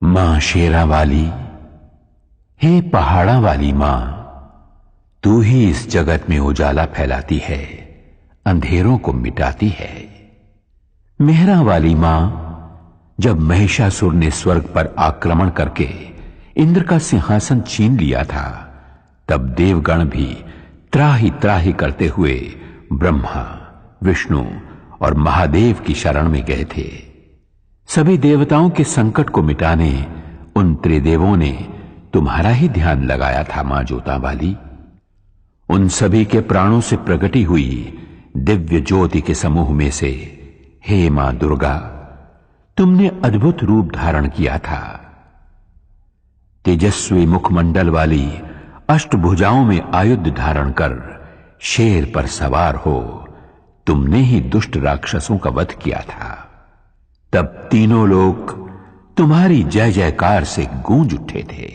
मां शेरा वाली, हे पहाड़ा वाली मां, तू ही इस जगत में उजाला फैलाती है, अंधेरों को मिटाती है। मेहरा वाली मां, जब महिषासुर ने स्वर्ग पर आक्रमण करके इंद्र का सिंहासन छीन लिया था, तब देवगण भी त्राही त्राही करते हुए ब्रह्मा, विष्णु और महादेव की शरण में गए थे। सभी देवताओं के संकट को मिटाने उन त्रिदेवों ने तुम्हारा ही ध्यान लगाया था मां जोता वाली। उन सभी के प्राणों से प्रकटी हुई दिव्य ज्योति के समूह में से हे मां दुर्गा, तुमने अद्भुत रूप धारण किया था। तेजस्वी मुखमंडल वाली अष्टभुजाओं में आयुध धारण कर शेर पर सवार हो तुमने ही दुष्ट राक्षसों का वध किया था। तब तीनों लोग तुम्हारी जय जयकार से गूंज उठे थे।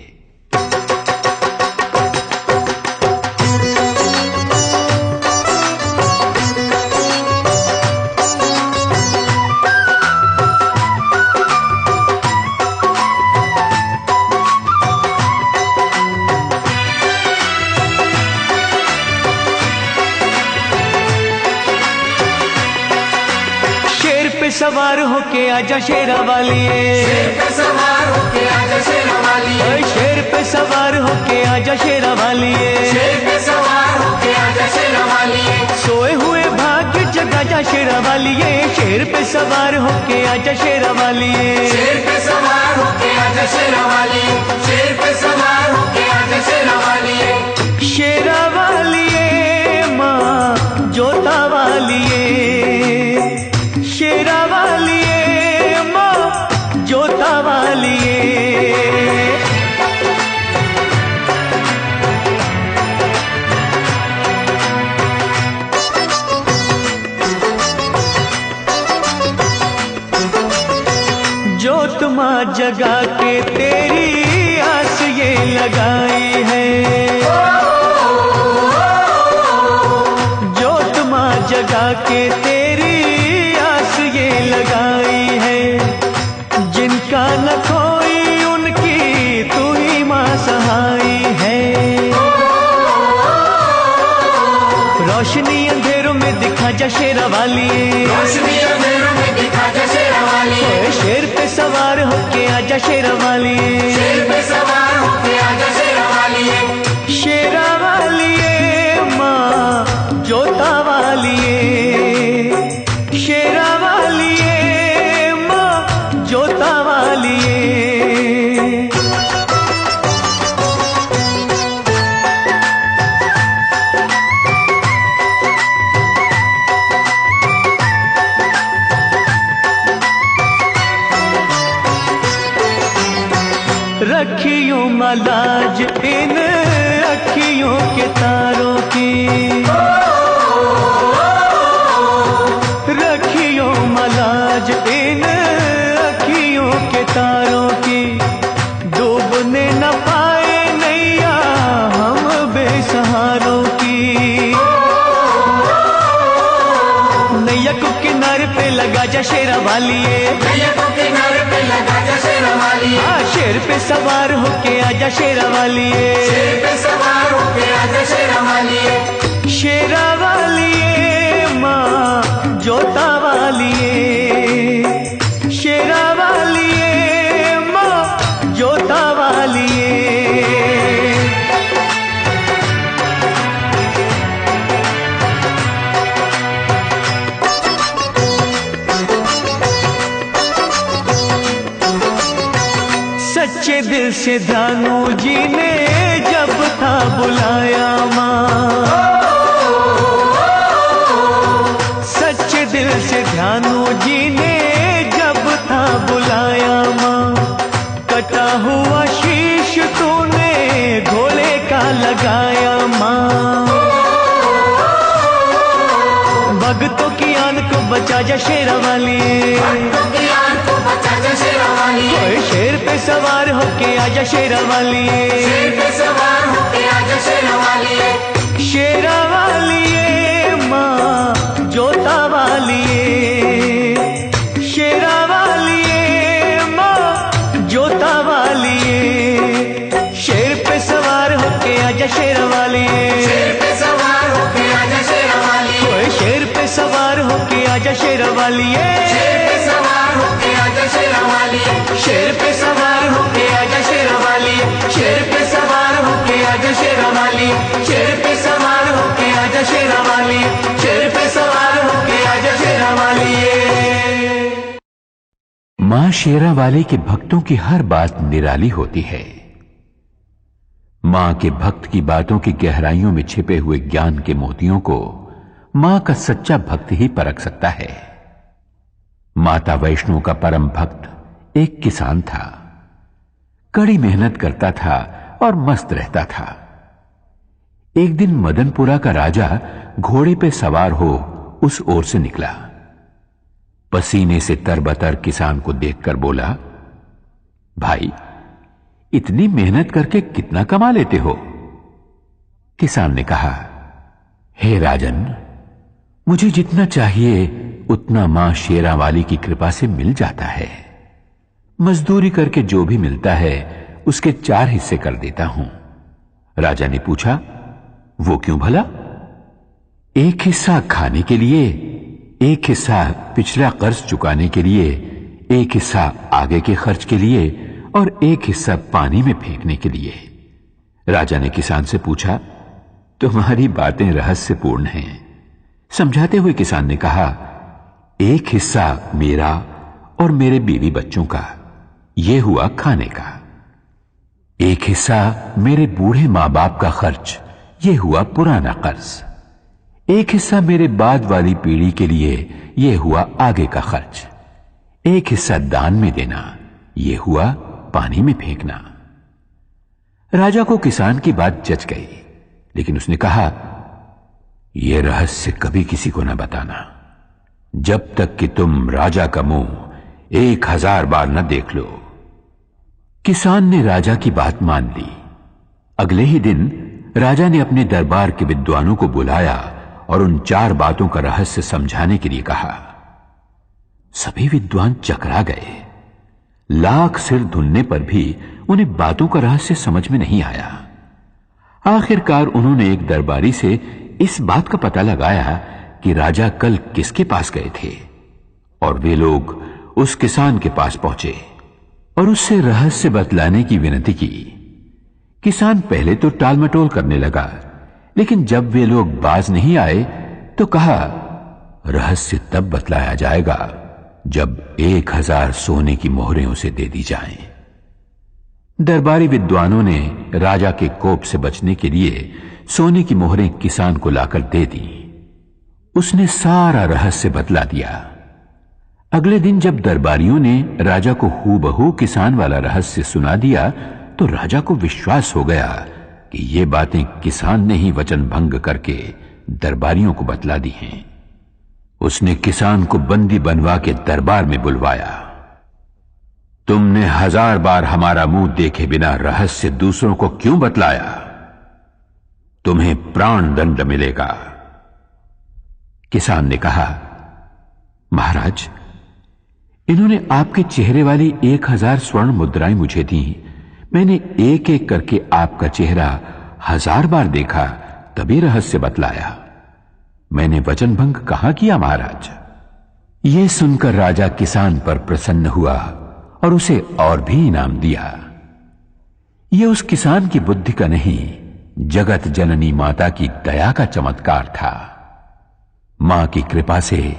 सवार होके आजा शेरा वाली, शेर पे सवार होके आजा शेरा वाली, शेर पे सवार होके आजा शेरा वाली, शेर पे सवार होके आजा शेरा वाली, सोए हुए भाग्य जगा जा शेरा वाली, शेर पे सवार होके आजा शेरा वाली, शेर पे सवार होके आजा शेरा वाली, शेर पे सवार होके आजा शेरा वाली, शेरा वाली मां जोता वाली, शेरा वाली मां जोता वाली। जोत मां जगा के तेरी आस ये लगाई है, जोत मां जगा के तेरी ये लगाई है, जिनका न कोई उनकी तू ही मां सहाई है। रोशनी अंधेरों में दिखा जा शेरा वाली, रोशनी अंधेरों में दिखा जा शेरा वाली, शेर पे सवार होके आजा शेरा वाली, शेर पे सवार होके आजा शेरा वाली, शेरा वाली मां जोता वाली, शेरा वाली मां जोता वाली। रखियो मलाज इन अखियों के तारों की, रखियो मलाज इन अखियों के तारों की, डूबने न पाए नैया हम बेसहारों की। नैया को किनारे पे लगा जा शेरा वाली, नैया को किनारे पे लगा जा शेरा वाली, शेर पे सवार होके आजा शेरा वाली, शेर पे सवार होके आजा शेरा वाली, शेरा वाली मां जोता वाली, शेरा वाली मां जोता वाली। सच्चे दिल से धानु जी ने जब था बुलाया मां, सच्चे दिल से धानु जी ने जब था बुलाया मां, कटा हुआ शीश तूने घोड़े का लगाया मां। भक्तों की आन को बचा जा शेरा वाली, भक्तों की आन को बचा जा शेरा वाली, शेर पे सवार होके आजा शेरा वाली, शेर पे सवार होके आजा शेरा वाली, शेरा वाली मां जोता वाली, शेरा वाली मां जोता शेरा वाली, शेर पे सवार होके आजा शेरा वाली। मां शेरा वाली के भक्तों की हर बात निराली होती है। मां के भक्त की बातों की गहराइयों में छिपे हुए ज्ञान के मोतियों को मां का सच्चा भक्त ही परख सकता है। माता वैष्णो का परम भक्त एक किसान था। कड़ी मेहनत करता था और मस्त रहता था। एक दिन मदनपुरा का राजा घोड़े पे सवार हो उस ओर से निकला। पसीने से तरबतर किसान को देखकर बोला, भाई, इतनी मेहनत करके कितना कमा लेते हो? किसान ने कहा, हे राजन, मुझे जितना चाहिए उतना मां शेरा वाली की कृपा से मिल जाता है। मजदूरी करके जो भी मिलता है उसके 4 हिस्से कर देता हूं। राजा ने पूछा, वो क्यों भला? एक हिस्सा खाने के लिए, एक हिस्सा पिछला कर्ज चुकाने के लिए, एक हिस्सा आगे के खर्च के लिए और एक हिस्सा पानी में फेंकने के लिए। राजा ने किसान से पूछा, तुम्हारी बातें रहस्यपूर्ण हैं। समझाते हुए किसान ने कहा, एक हिस्सा मेरा और मेरे बीवी बच्चों का, यह हुआ खाने का। एक हिस्सा मेरे बूढ़े मां बाप का खर्च, यह हुआ पुराना कर्ज। एक हिस्सा मेरे बाद वाली पीढ़ी के लिए, यह हुआ आगे का खर्च। एक हिस्सा दान में देना, यह हुआ पानी में फेंकना। राजा को किसान की बात जच गई, लेकिन उसने कहा, यह रहस्य कभी किसी को न बताना, जब तक कि तुम राजा का मुंह 1000 बार न देख लो। किसान ने राजा की बात मान ली। अगले ही दिन राजा ने अपने दरबार के विद्वानों को बुलाया और उन 4 बातों का रहस्य समझाने के लिए कहा। सभी विद्वान चकरा गए। लाख सिर धुनने पर भी उन्हें बातों का रहस्य समझ में नहीं आया। आखिरकार उन्होंने एक दरबारी से इस बात का पता लगाया कि राजा कल किसके पास गए थे, और वे लोग उस किसान के पास पहुंचे और उससे रहस्य बतलाने की विनती की। किसान पहले तो टालमटोल करने लगा, लेकिन जब वे लोग बाज नहीं आए तो कहा, रहस्य तब बतलाया जाएगा जब 1000 सोने की मोहरें उसे दे दी जाएं। दरबारी विद्वानों ने राजा के कोप से बचने के लिए सोने की मोहरें किसान को लाकर दे दी। उसने सारा रहस्य बतला दिया। अगले दिन जब दरबारियों ने राजा को हूबहू किसान वाला रहस्य सुना दिया तो राजा को विश्वास हो गया कि ये बातें किसान ने ही वचन भंग करके दरबारियों को बतला दी हैं। उसने किसान को बंदी बनवा के दरबार में बुलवाया। तुमने 1000 बार हमारा मुंह देखे बिना रहस्य दूसरों को क्यों बतलाया? तुम्हें प्राण दंड मिलेगा। किसान ने कहा, महाराज, इन्होंने आपके चेहरे वाली 1000 स्वर्ण मुद्राएं मुझे दी। मैंने एक एक करके आपका चेहरा 1000 बार देखा, तभी रहस्य बतलाया। मैंने वचन भंग कहां किया महाराज? यह सुनकर राजा किसान पर प्रसन्न हुआ और उसे और भी इनाम दिया। यह उस किसान की बुद्धि का नहीं, जगत जननी माता की दया का चमत्कार था। मां की कृपा से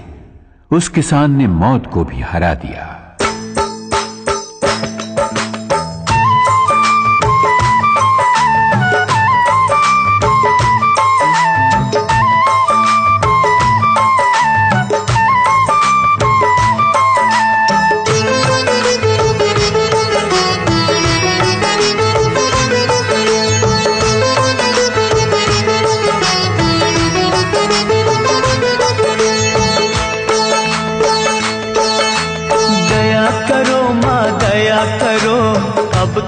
उस किसान ने मौत को भी हरा दिया।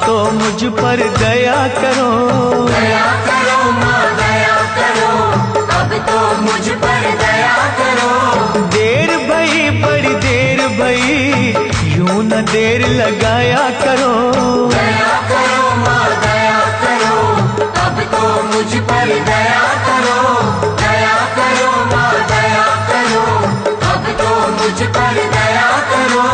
तो मुझ पर दया करो, दया करो माँ दया करो, अब तो मुझ पर दया करो। देर भई बड़ी देर भई, यूं न देर लगाया करो। दया करो माँ दया करो, अब तो मुझ पर दया करो। दया करो माँ दया करो, अब तो मुझ पर दया करो।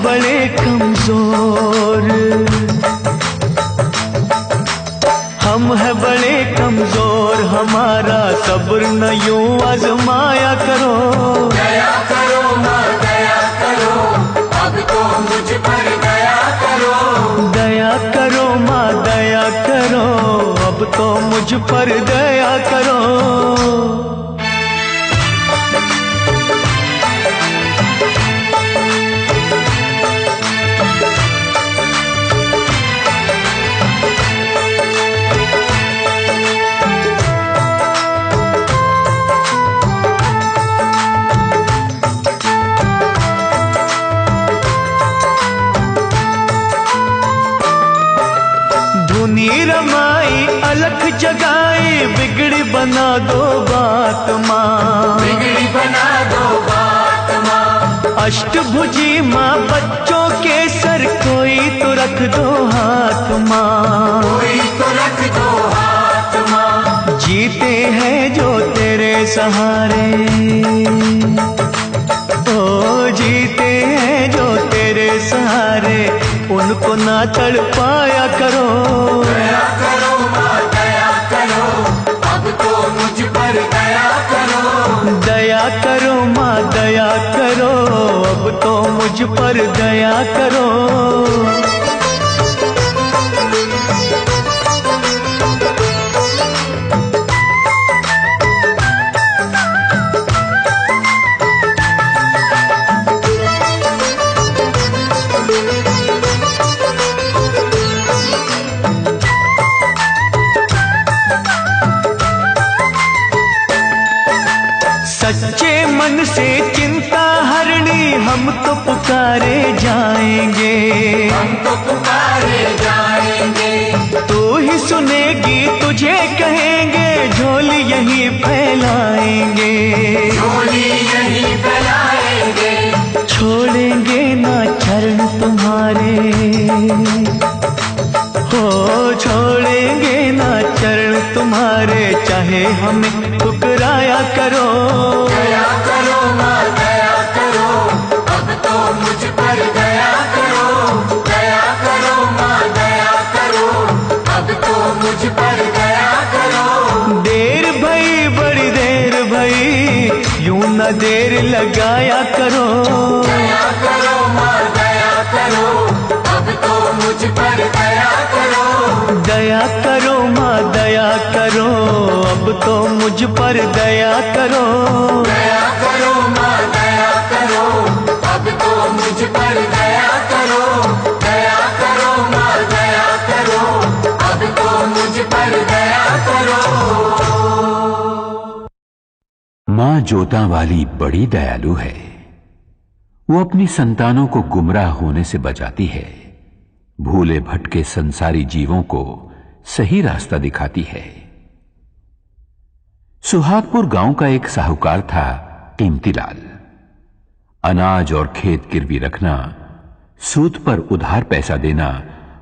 बड़े कमजोर, हम है बड़े कमजोर, हमारा सब्र न यूं आजमाया करो। दया करो माँ दया करो, अब तो मुझ पर दया करो। दया करो माँ दया करो, अब तो मुझ पर दया करो। धुनी रमाई अलख जगाई, बिगड़ी बना दो बात माँ, बिगड़ी बना दो बात माँ। अष्टभुजी माँ बच्चों के सर कोई तो रख दो हाथ माँ, कोई तो रख दो हाथ माँ। जीते हैं जो तेरे सहारे, ओ जीते हैं जो तेरे सहारे, उनको ना तड़पाया करो। दया करो माँ दया करो, अब तो मुझ पर दया करो। दया करो माँ दया करो, अब तो मुझ पर दया करो। सच्चे मन से चिंता हरनी, हम तो पुकारे जाएंगे, हम तो पुकारे जाएंगे। तू ही सुनेगी तुझे कहेंगे, झोली यही फैलाएंगे, झोली यही फैलाएंगे। छोड़ेंगे ना चरण तुम्हारे, हो छोड़ेंगे ना चरण तुम्हारे, चाहे हमें ठुकराया करो। दया करो माँ दया करो, अब तो मुझ पर दया करो। दया करो माँ दया करो, अब तो मुझ पर दया करो। देर भई बड़ी देर भई, यूं न देर लगाया करो। दया करो माँ दया करो, अब तो मुझ पर दया करो। दया करो माँ दया करो, अब तो मुझ पर दया करो। दया करो माँ दया करो, अब तो मुझ पर दया करो। दया करो माँ दया करो, अब तो मुझ पर दया करो। मां जोता वाली बड़ी दयालु है। वो अपनी संतानों को गुमराह होने से बचाती है, भूले भटके संसारी जीवों को सही रास्ता दिखाती है। सुहागपुर गांव का एक साहूकार था कीमतीलाल। अनाज और खेत गिरवी रखना, सूद पर उधार पैसा देना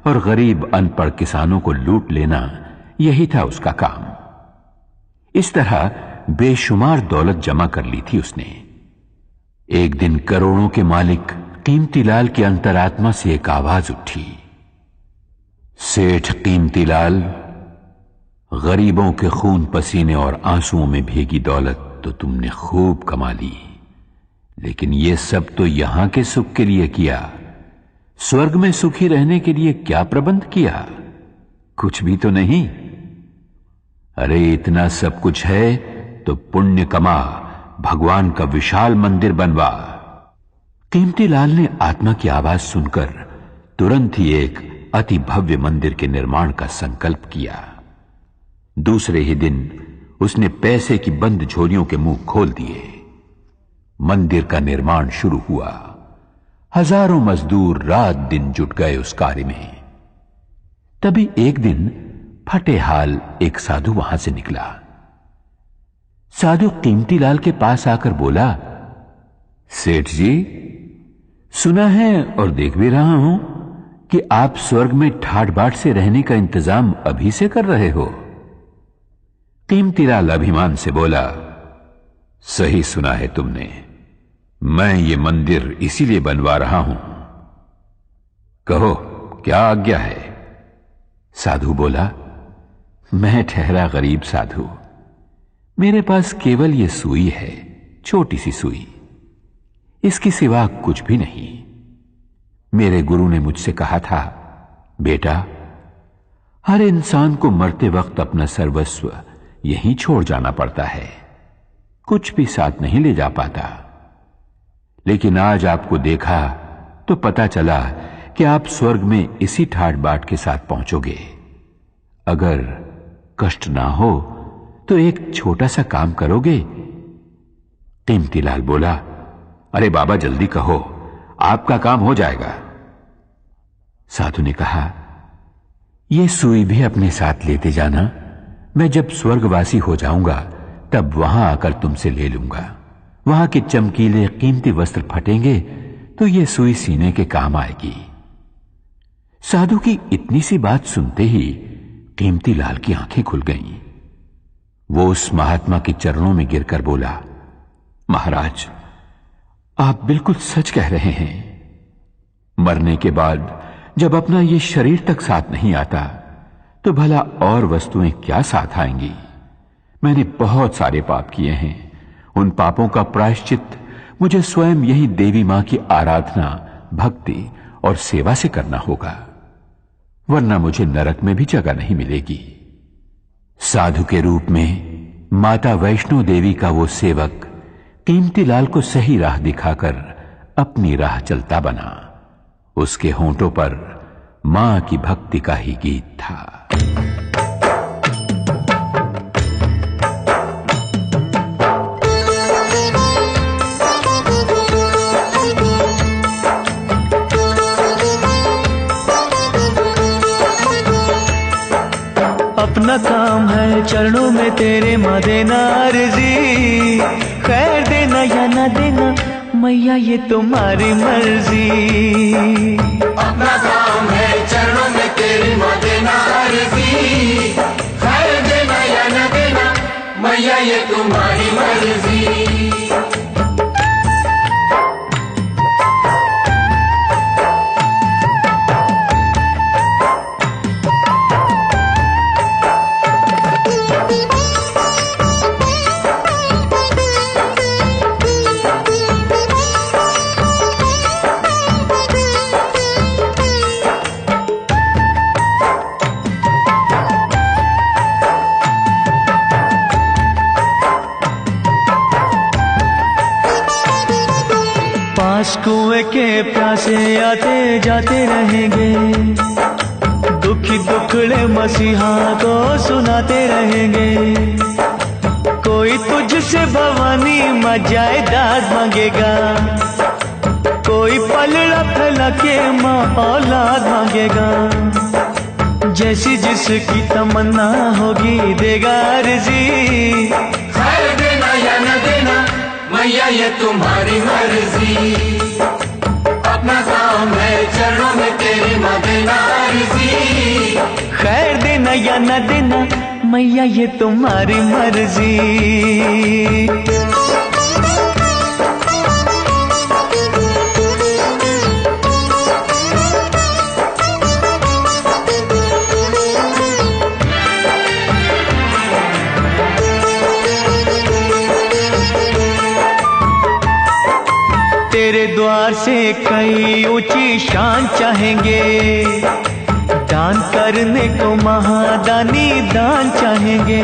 और गरीब अनपढ़ किसानों को लूट लेना, यही था उसका काम। इस तरह बेशुमार दौलत जमा कर ली थी उसने। एक दिन करोड़ों के मालिक कीमतीलाल की अंतरात्मा से एक आवाज उठी, सेठ कीमतीलाल, गरीबों के खून पसीने और आंसुओं में भीगी दौलत तो तुमने खूब कमा ली, लेकिन यह सब तो यहां के सुख के लिए किया, स्वर्ग में सुखी रहने के लिए क्या प्रबंध किया? कुछ भी तो नहीं। अरे इतना सब कुछ है तो पुण्य कमा, भगवान का विशाल मंदिर बनवा। कीमतीलाल ने आत्मा की आवाज सुनकर तुरंत ही एक अति भव्य मंदिर के निर्माण का संकल्प किया। दूसरे ही दिन उसने पैसे की बंद झोलियों के मुंह खोल दिए। मंदिर का निर्माण शुरू हुआ। हजारों मजदूर रात दिन जुट गए उस कार्य में। तभी एक दिन फटे हाल एक साधु वहां से निकला। साधु कीमतीलाल के पास आकर बोला, सेठ जी, सुना है और देख भी रहा हूं कि आप स्वर्ग में ठाट बाट से रहने का इंतजाम अभी से कर रहे हो। कीमतीलाल अभिमान से बोला, सही सुना है तुमने। मैं ये मंदिर इसीलिए बनवा रहा हूं कहो, क्या आज्ञा है? साधु बोला, मैं ठहरा गरीब साधु, मेरे पास केवल ये सुई है, छोटी सी सुई, इसके सिवा कुछ भी नहीं। मेरे गुरु ने मुझसे कहा था, बेटा, हर इंसान को मरते वक्त अपना सर्वस्व यहीं छोड़ जाना पड़ता है, कुछ भी साथ नहीं ले जा पाता। लेकिन आज आपको देखा तो पता चला कि आप स्वर्ग में इसी ठाट बाट के साथ पहुंचोगे। अगर कष्ट ना हो तो एक छोटा सा काम करोगे? कीमतीलाल बोला, अरे बाबा जल्दी कहो, आपका काम हो जाएगा। साधु ने कहा, ये सुई भी अपने साथ लेते जाना, मैं जब स्वर्गवासी हो जाऊंगा तब वहां आकर तुमसे ले लूंगा। वहां के चमकीले कीमती वस्त्र फटेंगे तो ये सुई सीने के काम आएगी। साधु की इतनी सी बात सुनते ही कीमतीलाल की आंखें खुल गईं। वो उस महात्मा के चरणों में गिरकर बोला, महाराज, आप बिल्कुल सच कह रहे हैं। मरने के बाद जब अपना ये शरीर तक साथ नहीं आता तो भला और वस्तुएं क्या साथ आएंगी? मैंने बहुत सारे पाप किए हैं। उन पापों का प्रायश्चित मुझे स्वयं यही देवी मां की आराधना, भक्ति और सेवा से करना होगा, वरना मुझे नरक में भी जगह नहीं मिलेगी। साधु के रूप में माता वैष्णो देवी का वो सेवक कीमतीलाल को सही राह दिखाकर अपनी राह चलता बना। उसके होंठों पर मां की भक्ति का ही गीत था। अपना काम है चरणों में तेरे माँ देना अर्जी, खैर देना या ना देना मैया ये तुम्हारी मर्जी। अपना काम है चरणों में तेरी माँ देना अर्जी, खैर देना या न देना मैया ये तुम्हारी मर्जी। कुएं के प्यासे आते जाते रहेंगे, दुखी दुखड़े मसीहा को सुनाते रहेंगे। कोई तुझसे भवानी मां जायदाद मांगेगा, कोई पलड़ा फैला के मां औलाद मांगेगा। जैसी जिसकी तमन्ना होगी देगा अर्जी, खैर देना या न देना मैया ये तुम्हारी मर्जी। अपना काम है चरणों में तेरी माँ देना अर्जी, खैर देना या न देना मैया ये तुम्हारी मर्जी। तेरे द्वार से कई ऊंची शान चाहेंगे, दान करने को महादानी दान चाहेंगे।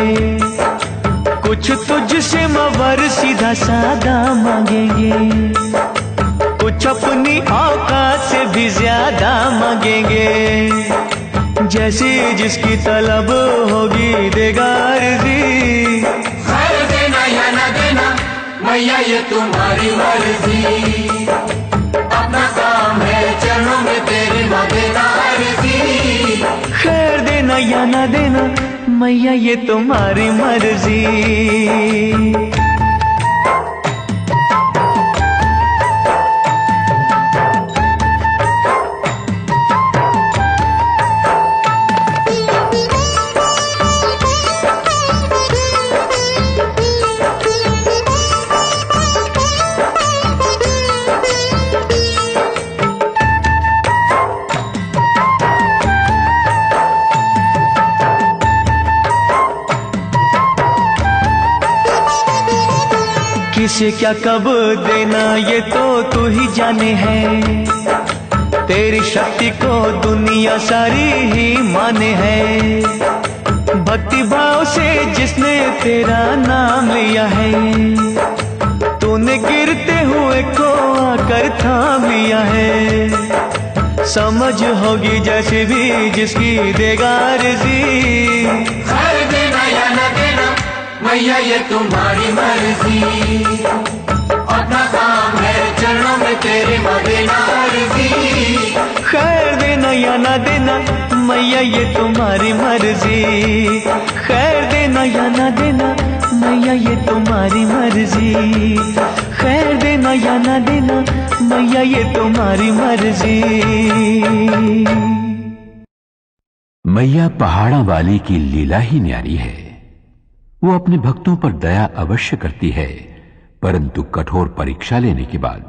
कुछ तुझसे मवर सीधा सादा मांगेंगे, कुछ अपनी औकात से भी ज्यादा मांगेंगे। जैसी जिसकी तलब होगी देगा अर्जी, खैर देना या न देना मैया ये तुम्हारी मर्जी। अपना काम है चरणों में तेरी माँ देना अर्जी, खैर देना या ना देना मैया ये तुम्हारी मर्जी। किसे क्या कब देना ये तो तू ही जाने है। तेरी शक्ति को दुनिया सारी ही माने है। भक्ति भाव से जिसने तेरा नाम लिया है, तूने गिरते हुए को आकर थाम लिया है। समझ होगी जैसे भी जिसकी देगा अर्जी। खैर देना या न देना मैया ये तुम्हारी मर्जी। अपना काम है चरणों में तेरे देना अर्जी। खैर देना या ना देना मैया ये तुम्हारी मर्जी। खैर देना या ना देना मैया ये तुम्हारी मर्जी। खैर देना या ना देना मैया ये तुम्हारी मर्जी। मैया पहाड़ा वाली की लीला ही न्यारी है। वो अपने भक्तों पर दया अवश्य करती है, परंतु कठोर परीक्षा लेने के बाद।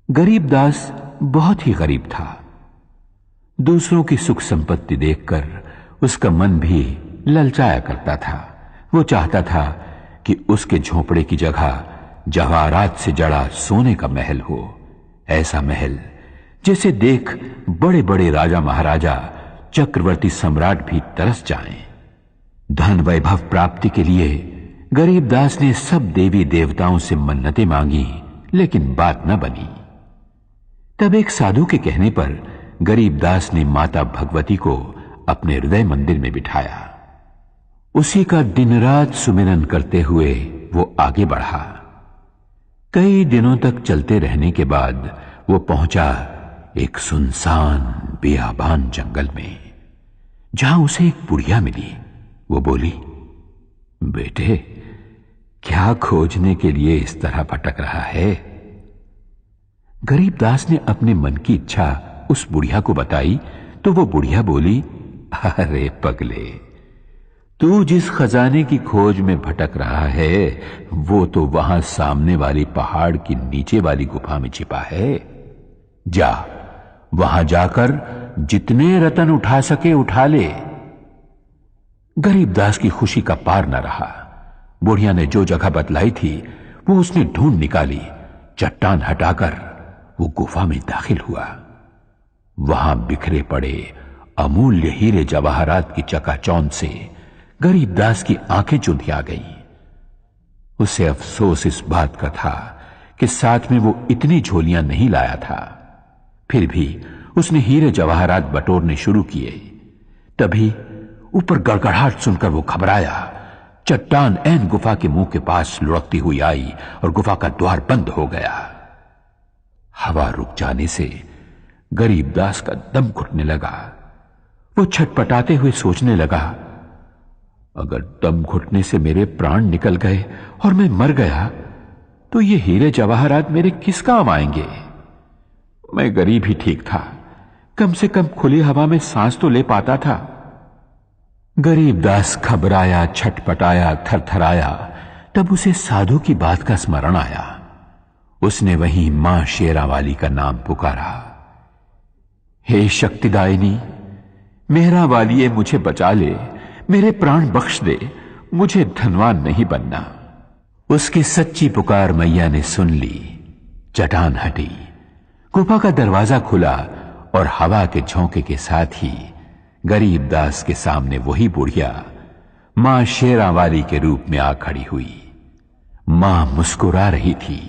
गरीबदास बहुत ही गरीब था। दूसरों की सुख संपत्ति देखकर उसका मन भी ललचाया करता था। वो चाहता था कि उसके झोपड़े की जगह जवाहरात से जड़ा सोने का महल हो। ऐसा महल जिसे देख बड़े बड़े राजा महाराजा, चक्रवर्ती सम्राट भी तरस जाएं। धन वैभव प्राप्ति के लिए गरीबदास ने सब देवी देवताओं से मन्नतें मांगी, लेकिन बात न बनी। तब एक साधु के कहने पर गरीबदास ने माता भगवती को अपने हृदय मंदिर में बिठाया। उसी का दिन रात सुमिरन करते हुए वो आगे बढ़ा। कई दिनों तक चलते रहने के बाद वो पहुंचा एक सुनसान बियाबान जंगल में, जहां उसे एक बुढ़िया मिली। वो बोली, बेटे क्या खोजने के लिए इस तरह भटक रहा है? गरीबदास ने अपने मन की इच्छा उस बुढ़िया को बताई तो वो बुढ़िया बोली, अरे पगले, तू जिस खजाने की खोज में भटक रहा है वो तो वहां सामने वाली पहाड़ की नीचे वाली गुफा में छिपा है। जा, वहां जाकर जितने रतन उठा सके उठा ले। गरीबदास की खुशी का पार न रहा। बुढ़िया ने जो जगह बतलाई थी वो उसने ढूंढ निकाली। चट्टान हटाकर वो गुफा में दाखिल हुआ। वहां बिखरे पड़े अमूल्य हीरे जवाहरात की चकाचौंध से गरीबदास की आंखें चुंधिया गईं। उसे अफसोस इस बात का था कि साथ में वो इतनी झोलियां नहीं लाया था। फिर भी उसने हीरे जवाहरात बटोरने शुरू किए। तभी ऊपर गड़गड़ाहट सुनकर वो घबराया। चट्टान ऐन गुफा के मुंह के पास लुढ़कती हुई आई और गुफा का द्वार बंद हो गया। हवा रुक जाने से गरीबदास का दम घुटने लगा। वो छटपटाते हुए सोचने लगा, अगर दम घुटने से मेरे प्राण निकल गए और मैं मर गया तो ये हीरे जवाहरात मेरे किस काम आएंगे? मैं गरीब ही ठीक था, कम से कम खुली हवा में सांस तो ले पाता था। गरीबदास घबराया, छटपटाया, थरथराया। तब उसे साधु की बात का स्मरण आया। उसने वहीं मां शेरावाली का नाम पुकारा, हे शक्तिदायिनी, मेहरा वालिए मुझे बचा ले, मेरे प्राण बख्श दे, मुझे धनवान नहीं बनना। उसकी सच्ची पुकार मैया ने सुन ली। चट्टान हटी, गुफा का दरवाजा खुला और हवा के झोंके के साथ ही गरीबदास के सामने वही बुढ़िया मां शेरावाली के रूप में आ खड़ी हुई। मां मुस्कुरा रही थी,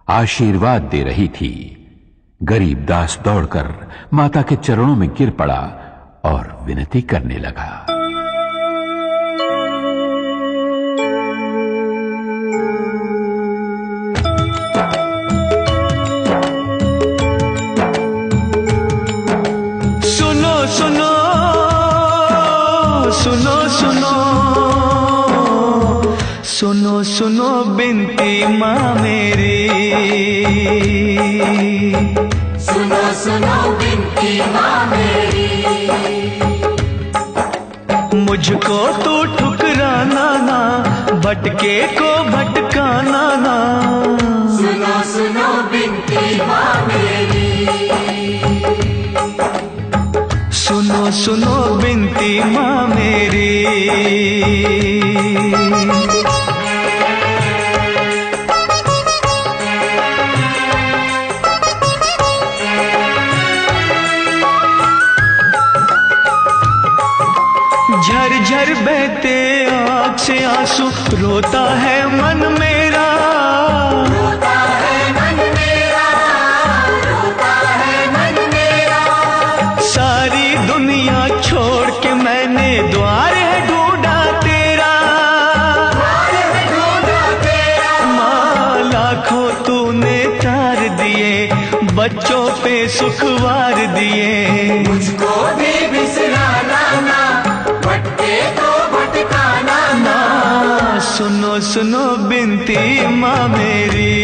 आशीर्वाद दे रही थी। गरीबदास दौड़कर माता के चरणों में गिर पड़ा और विनती करने लगा। सुनो सुनो बिनती माँ मेरी, सुनो सुनो बिनती माँ मेरी। मुझको तो ठुकराना ना, भटके को भटकाना ना। सुनो सुनो बिनती माँ मेरी। सुनो सुनो बिनती माँ मेरी। झरझर बहते आँख से आंसू, रोता है मन मेरा, रोता है मन मेरा, रोता है मन मेरा। सारी दुनिया छोड़ के मैंने द्वार है ढूंढा तेरा, द्वार है ढूंढा तेरा। माँ लाखों तूने तार दिए, बच्चों पे सुखवार दिए, मुझको भी बिसराना ना, भटके तो भटकाना ना। सुनो सुनो बिनती माँ मेरी,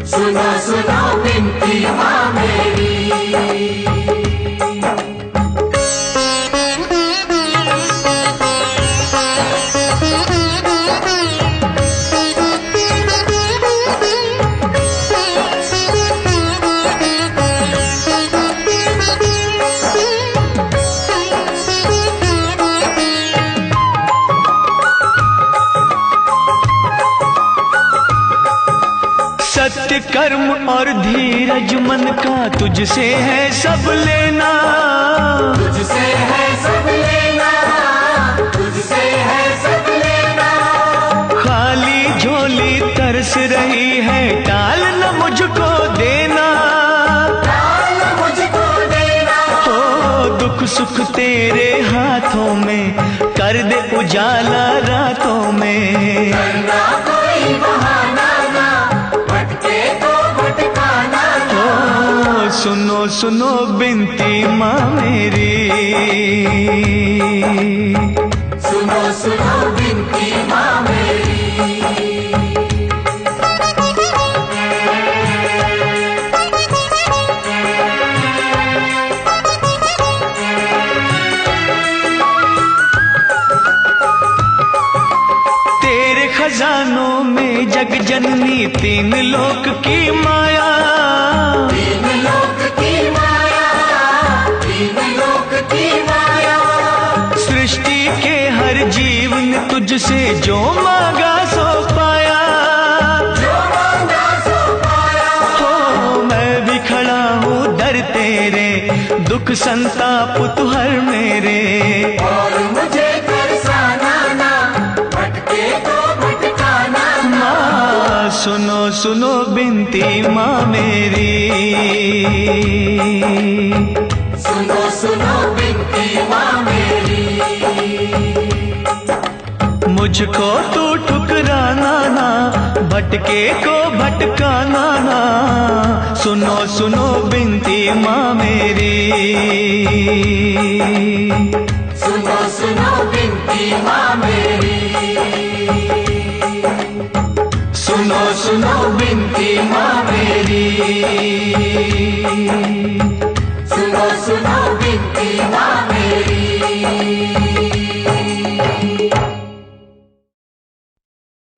सुनो सुनो बिनती माँ मेरी। सत्य कर्म और धीरज मन का तुझसे है सब लेना, तुझसे है सब लेना, तुझसे है सब लेना। खाली झोली तरस रही है, टाल न मुझको देना, टाल मुझको देना। हो दुख सुख तेरे हाथों में, कर दे उजाला रातों में, करना कोई बहाना ना, भटके तो भटकाना ना। सुनो सुनो बिनती माँ मेरी, सुनो सुनो बिनती माँ मेरी। तेरे खजानों में जग जननी, तीन लोक की माया, तीन लोक की माया, तीन लोक की माया। सृष्टि के हर जीव ने तुझसे जो मांगा सो पाया, जो मांगा सो पाया। हो मैं भी खड़ा हूँ दर तेरे, दुख संताप तू हर मेरे, और मुझे तरसाना ना, भटके तो भटकाना ना। सुनो सुनो बिनती माँ मेरी, सुनो सुनो बिनती माँ मेरी। मुझको तू ठुकराना ना, भटके को भटकाना ना, सुनो सुनो बिनती माँ मेरी, सुनो सुनो बिनती माँ मेरी। सुनो सुनो बिनती माँ मेरी, सुनो सुनो बिनती माँ मेरी।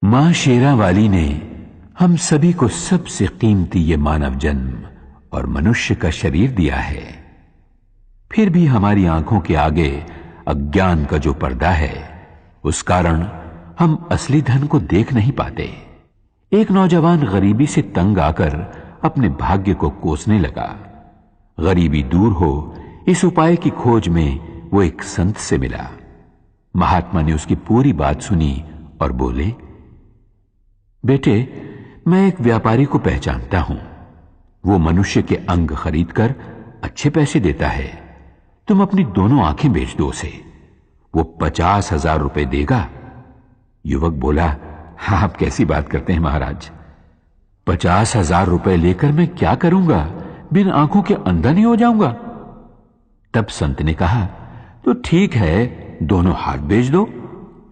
मां शेरा वाली ने हम सभी को सबसे कीमती ये मानव जन्म और मनुष्य का शरीर दिया है, फिर भी हमारी आंखों के आगे अज्ञान का जो पर्दा है, उस कारण हम असली धन को देख नहीं पाते। एक नौजवान गरीबी से तंग आकर अपने भाग्य को कोसने लगा। गरीबी दूर हो, इस उपाय की खोज में वो एक संत से मिला। महात्मा ने उसकी पूरी बात सुनी और बोले, बेटे, मैं एक व्यापारी को पहचानता हूं। वो मनुष्य के अंग खरीदकर अच्छे पैसे देता है। तुम अपनी दोनों आंखें बेच दो उसे, वो 50,000 रुपए देगा। युवक बोला, हाँ, आप कैसी बात करते हैं महाराज, 50,000 रुपए लेकर मैं क्या करूंगा, बिन आंखों के अंधा नहीं हो जाऊंगा। तब संत ने कहा, तो ठीक है, दोनों हाथ बेच दो,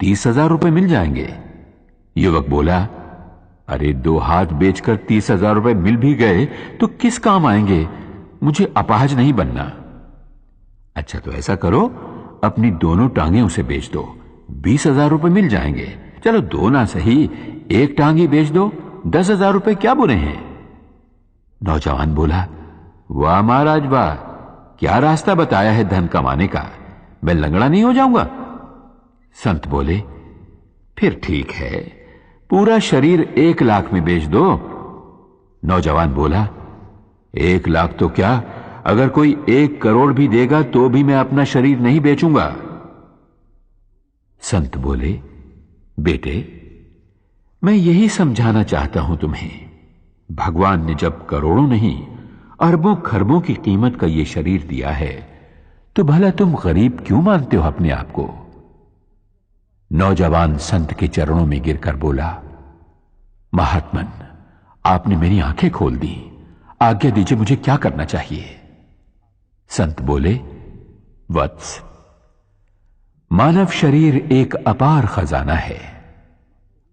30,000 रुपए मिल जाएंगे। युवक बोला, अरे 2 हाथ बेचकर 30,000 रुपए मिल भी गए तो किस काम आएंगे, मुझे अपाहज नहीं बनना। अच्छा तो ऐसा करो, अपनी दोनों टांगें उसे बेच दो, 20,000 रुपए मिल जाएंगे। चलो 2 ना सही, 1 टांग ही बेच दो, 10,000 रुपए क्या बुरे हैं। नौजवान बोला, वाह महाराज वाह, क्या रास्ता बताया है धन कमाने का, मैं लंगड़ा नहीं हो जाऊंगा। संत बोले, फिर ठीक है, पूरा शरीर 1 लाख में बेच दो। नौजवान बोला, 1 लाख तो क्या, अगर कोई 1 करोड़ भी देगा तो भी मैं अपना शरीर नहीं बेचूंगा। संत बोले, बेटे, मैं यही समझाना चाहता हूं तुम्हें। भगवान ने जब करोड़ों नहीं अरबों खरबों की कीमत का यह शरीर दिया है तो भला तुम गरीब क्यों मानते हो अपने आप को? नौजवान संत के चरणों में गिरकर बोला, महात्मन, आपने मेरी आंखें खोल दी, आज्ञा दीजिए, मुझे क्या करना चाहिए? संत बोले, वत्स, मानव शरीर एक अपार खजाना है।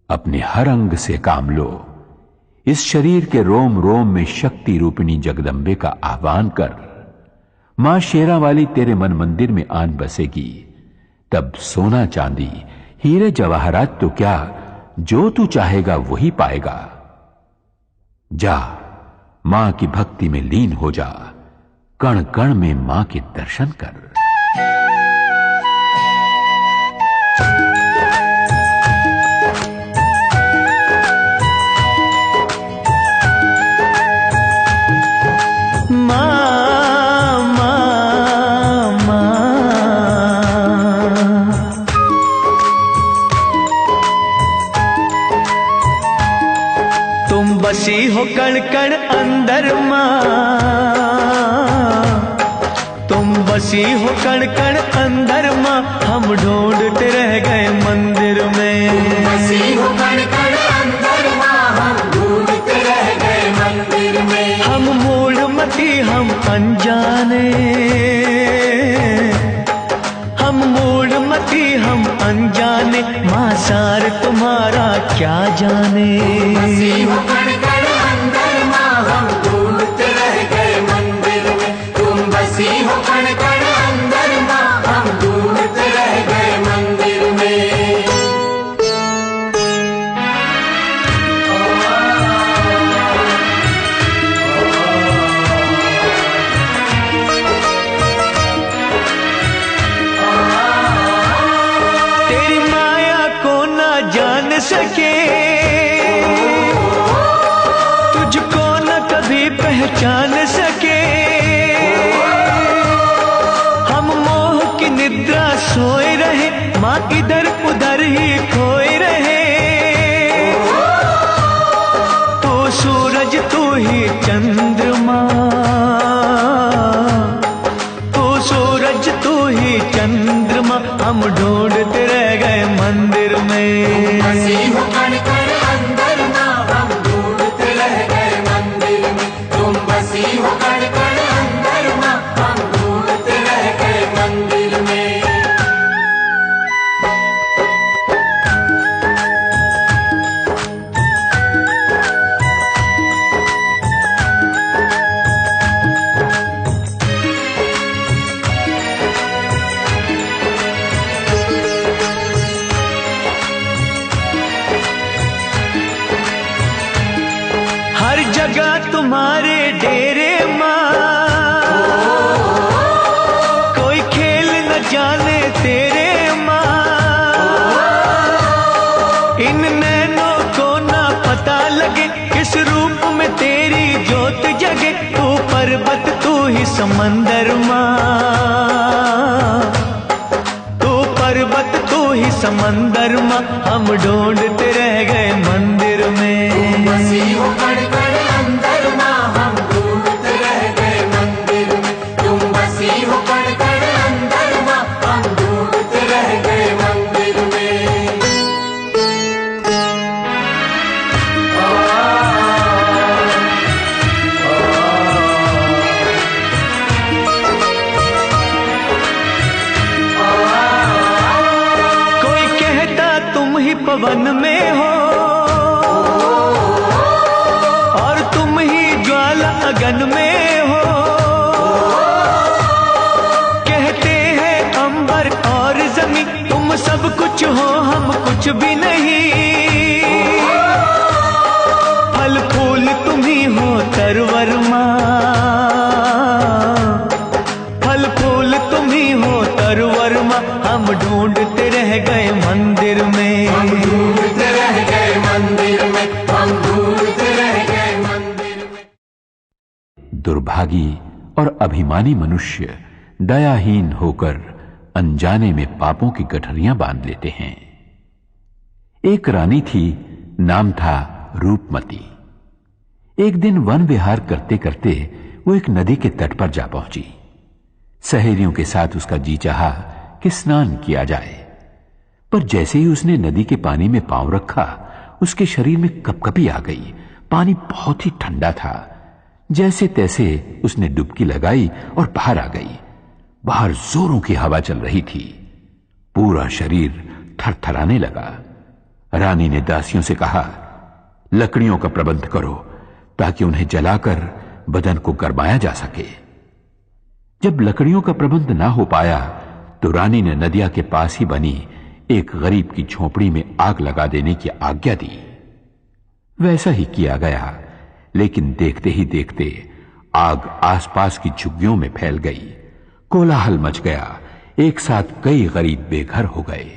अपने हर अंग से काम लो। इस शरीर के रोम रोम में शक्ति रूपिणी जगदंबे का आह्वान कर। मां शेरा वाली तेरे मन मंदिर में आन बसेगी। तब सोना चांदी हीरे जवाहरात तो क्या, जो तू चाहेगा वही पाएगा। जा, मां की भक्ति में लीन हो जा, कण कण में मां के दर्शन कर। बसी हो कण कण अंदर मां, तुम बसी हो कण कण अंदर मां, हम ढूंढते रह गए मंदिर में। बसी हो कण कण अंदर मां, हम ढूंढते रह गए मंदिर में। हम मूढ़मती हम अनजाने, हम मूढ़मती हम अनजाने, मां सार तुम्हारा क्या जाने। बसी हो कण कण अंदर मां, हम ढूंढते रह गए मंदिर में। तुम बसी हो कण कण अंदर मां, हम ढूंढते रह गए मंदिर में। तेरी माया को ना जान सके, तुझको न कभी पहचान सके। हम मोह की निद्रा सोए रहे, माँ इधर उधर ही खोए रहे। तू सूरज तू ही चंद्रमा, तू सूरज तू ही चंद्रमा, हम ढूंढते रह गए मंदिर में। बसी हो कण कण अंदर मां, हम ढूंढते रह गए मंदिर में। तुम बसी हो कण कण अंदर मां, हम ढूंढते रह गए मंदिर में। हर जगह तुम्हारे डेरे मां, कोई खेल न जाने तेरे मां। इन नैनों को ना पता लगे, किस रूप में तेरी ज्योत जगे। तू पर्वत तू ही समंदर मां, तू पर्वत तू ही समंदर मां, हम ढूंढते रह गए मंदिर में। बसी हो कण कण अंदर मां, हम ढूंढते रह गए मंदिर में। तुम बसी हो कण कण अंदर मां, हम ढूंढते रह गए मंदिर में। कोई कहता तुम ही पवन में हो, और तुम ही ज्वाला अगन में हो। कहते हैं अंबर और जमीन, तुम सब कुछ हो हम कुछ भी नहीं। फल फूल तुम ही हो तरवर मां, फल फूल तुम ही हो तरवर मां, हम ढूंढते रह गए मंदिर में। हम ढूंढते रह गए मंदिर में, हम ढूंढते रह गए मंदिर में। दुर्भागी और अभिमानी मनुष्य दयाहीन होकर अनजाने में पापों की गठरियां बांध लेते हैं। एक रानी थी, नाम था रूपमती। एक दिन वन विहार करते करते वो एक नदी के तट पर जा पहुंची। सहेलियों के साथ उसका जी चाहा कि स्नान किया जाए, पर जैसे ही उसने नदी के पानी में पांव रखा, उसके शरीर में कपकपी आ गई। पानी बहुत ही ठंडा था। जैसे तैसे उसने डुबकी लगाई और बाहर आ गई। बाहर जोरों की हवा चल रही थी। पूरा शरीर थरथराने लगा। रानी ने दासियों से कहा, लकड़ियों का प्रबंध करो ताकि उन्हें जलाकर बदन को गरमाया जा सके। जब लकड़ियों का प्रबंध ना हो पाया तो रानी ने नदिया के पास ही बनी एक गरीब की झोपड़ी में आग लगा देने की आज्ञा दी। वैसा ही किया गया, लेकिन देखते ही देखते आग आसपास की झुग्गियों में फैल गई। कोलाहल मच गया। एक साथ कई गरीब बेघर हो गए।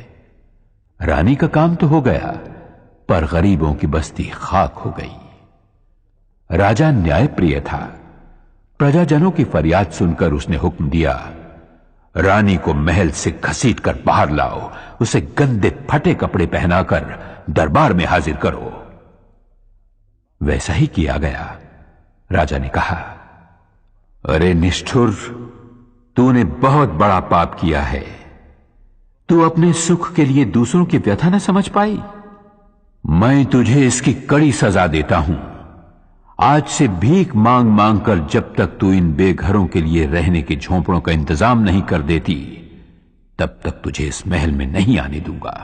रानी का काम तो हो गया, पर गरीबों की बस्ती खाक हो गई। राजा न्यायप्रिय था। प्रजाजनों की फरियाद सुनकर उसने हुक्म दिया, रानी को महल से घसीटकर बाहर लाओ, उसे गंदे फटे कपड़े पहनाकर दरबार में हाजिर करो। वैसा ही किया गया। राजा ने कहा, अरे निष्ठुर, तूने बहुत बड़ा पाप किया है। तू अपने सुख के लिए दूसरों की व्यथा न समझ पाई। मैं तुझे इसकी कड़ी सजा देता हूं। आज से भीख मांग मांग कर जब तक तू इन बेघरों के लिए रहने के झोंपड़ों का इंतजाम नहीं कर देती, तब तक तुझे इस महल में नहीं आने दूंगा।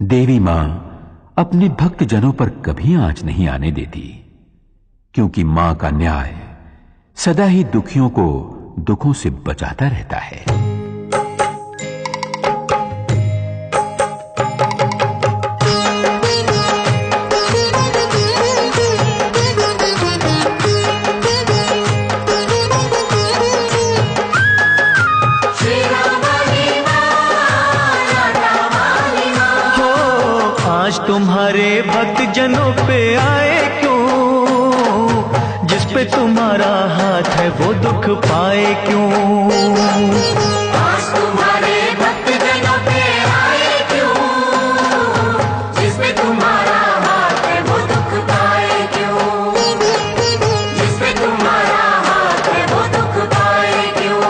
देवी मां अपने भक्त जनों पर कभी आंच नहीं आने देती, क्योंकि मां का न्याय सदा ही दुखियों को दुखों से बचाता रहता है। तुम्हारे भक्त जनों पे आए क्यों, जिस पे तुम्हारा हाथ है वो दुख पाए क्यों। आज तुम्हारे भक्त जनों पे आए क्यों, जिस पे तुम्हारा हाथ है वो दुख पाए क्यों, जिस पे तुम्हारा हाथ है वो दुख पाए क्यों।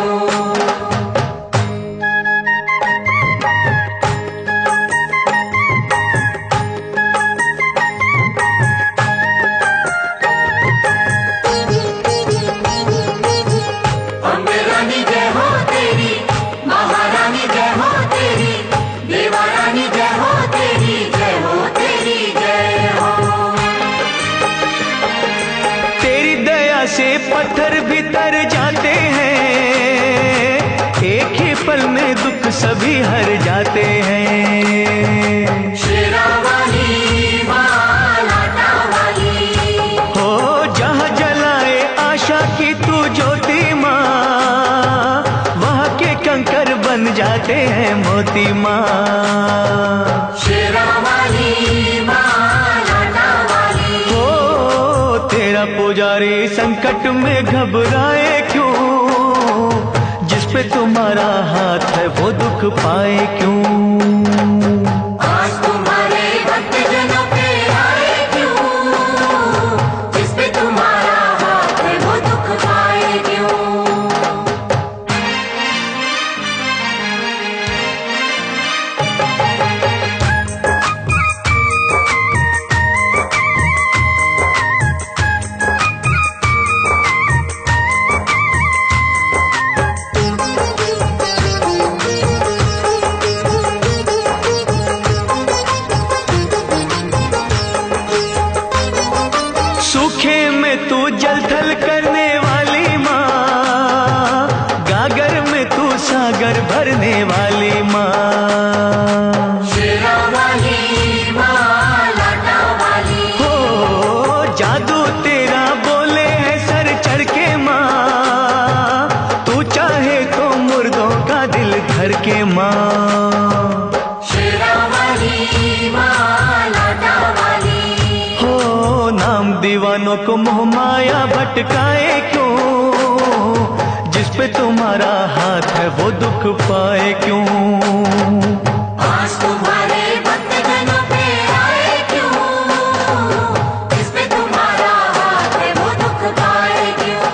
से पत्थर भी तर जाते हैं, एक ही पल में दुख सभी हर जाते हैं। शेरा वाली मां, लाटा वाली हो जहाँ जलाए आशा की तू ज्योति मां, वहाँ के कंकर बन जाते हैं मोती मां। शेरा वाली मां, लाटा वाली हो तेरा पुजारी संकट में घबराए क्यों, जिस पे तुम्हारा हाथ है वो दुख पाए क्यों। आज तुम्हारे भक्त जनों पे आए क्यों, जिस पे तुम्हारा हाथ है वो दुख पाए क्यों। सूखे में तू जल थल करने वाली माँ, गागर में तू सागर भरने वाली माँ। शेरा वाली मां, लाटा वाली हो जादू तेरा बोले है सर चढ़ के माँ, तू चाहे तो मुर्दों का दिल धर के माँ। शेरा वाली मां, लाटा वाली हो नाम दीवानों को मोह माया भटकाए क्यों, वो दुख पाए क्यों। आज तुम्हारे भक्त जनों पे आए क्यों, जिसपे तुम्हारा हाथ है वो दुख पाए क्यों।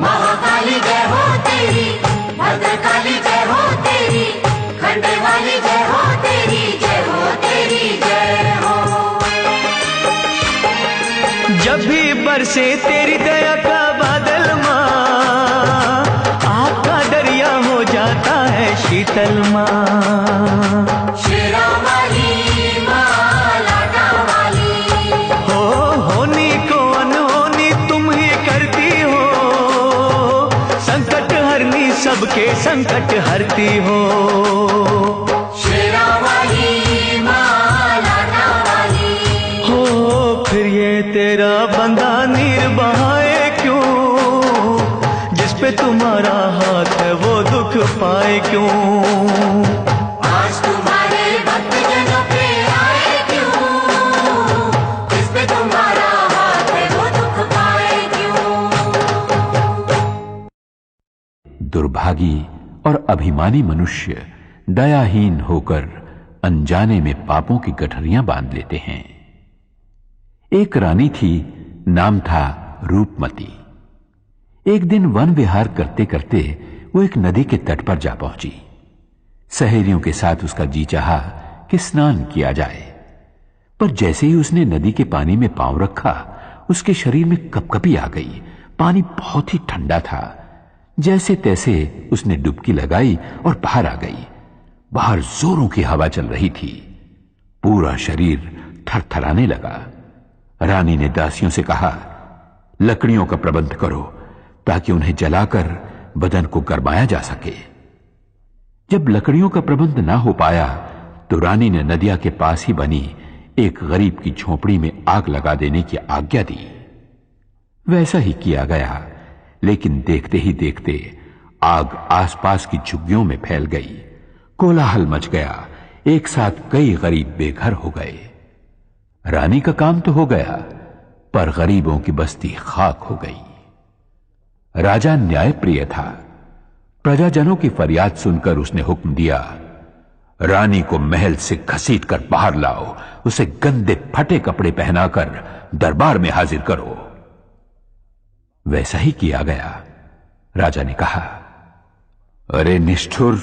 महाकाली जय हो तेरी, भद्रकाली जय हो तेरी, खंडे वाली जय हो तेरी, जय हो तेरी जय हो। जब भी बरसे तेरी दया का बादल माँ, आग का दरिया हो जाता है शीतल माँ। शेरा वाली माँ, लाटा वाली, हो होनी को अनहोनी तुम ही करती हो, संकट हरनी सबके संकट हरती हो। शेरा वाली माँ, लाटा वाली, हो फिर ये तेरा बंदा नीर बहाए क्यों, जिस पे तुम्हारा हाथ है वो दुख पाए क्यों। आज तुम्हारे भक्त जनों पे आए क्यों, जिसपे तुम्हारा हाथ है वो दुख पाए क्यों। दुर्भागी और अभिमानी मनुष्य दयाहीन होकर अनजाने में पापों की गठरियां बांध लेते हैं। एक रानी थी, नाम था रूपमती। एक दिन वन विहार करते करते वो एक नदी के तट पर जा पहुंची। सहेलियों के साथ उसका जी चाहा कि स्नान किया जाए, पर जैसे ही उसने नदी के पानी में पांव रखा, उसके शरीर में कपकपी आ गई। पानी बहुत ही ठंडा था। जैसे तैसे उसने डुबकी लगाई और बाहर आ गई। बाहर जोरों की हवा चल रही थी। पूरा शरीर थरथराने लगा। रानी ने दासियों से कहा, लकड़ियों का प्रबंध करो ताकि उन्हें जलाकर बदन को गरमाया जा सके। जब लकड़ियों का प्रबंध ना हो पाया तो रानी ने नदिया के पास ही बनी एक गरीब की झोपड़ी में आग लगा देने की आज्ञा दी। वैसा ही किया गया, लेकिन देखते ही देखते आग आसपास की झुग्गियों में फैल गई। कोलाहल मच गया। एक साथ कई गरीब बेघर हो गए। रानी का काम तो हो गया, पर गरीबों की बस्ती खाक हो गई। राजा न्यायप्रिय था। प्रजाजनों की फरियाद सुनकर उसने हुक्म दिया, रानी को महल से घसीटकर बाहर लाओ, उसे गंदे फटे कपड़े पहनाकर दरबार में हाजिर करो। वैसा ही किया गया। राजा ने कहा, अरे निष्ठुर,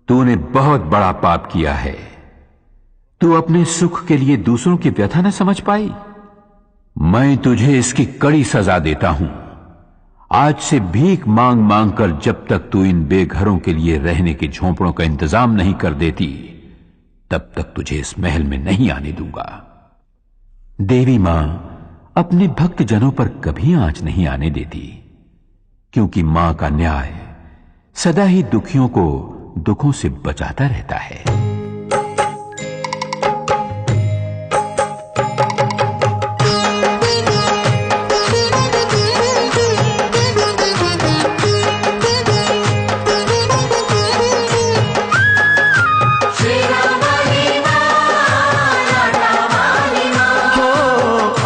तूने बहुत बड़ा पाप किया है। तू अपने सुख के लिए दूसरों की व्यथा न समझ पाई। मैं तुझे इसकी कड़ी सजा देता हूं। आज से भीख मांग मांग कर जब तक तू इन बेघरों के लिए रहने के झोंपड़ों का इंतजाम नहीं कर देती, तब तक तुझे इस महल में नहीं आने दूंगा। देवी मां अपने भक्त जनों पर कभी आंच नहीं आने देती, क्योंकि मां का न्याय सदा ही दुखियों को दुखों से बचाता रहता है।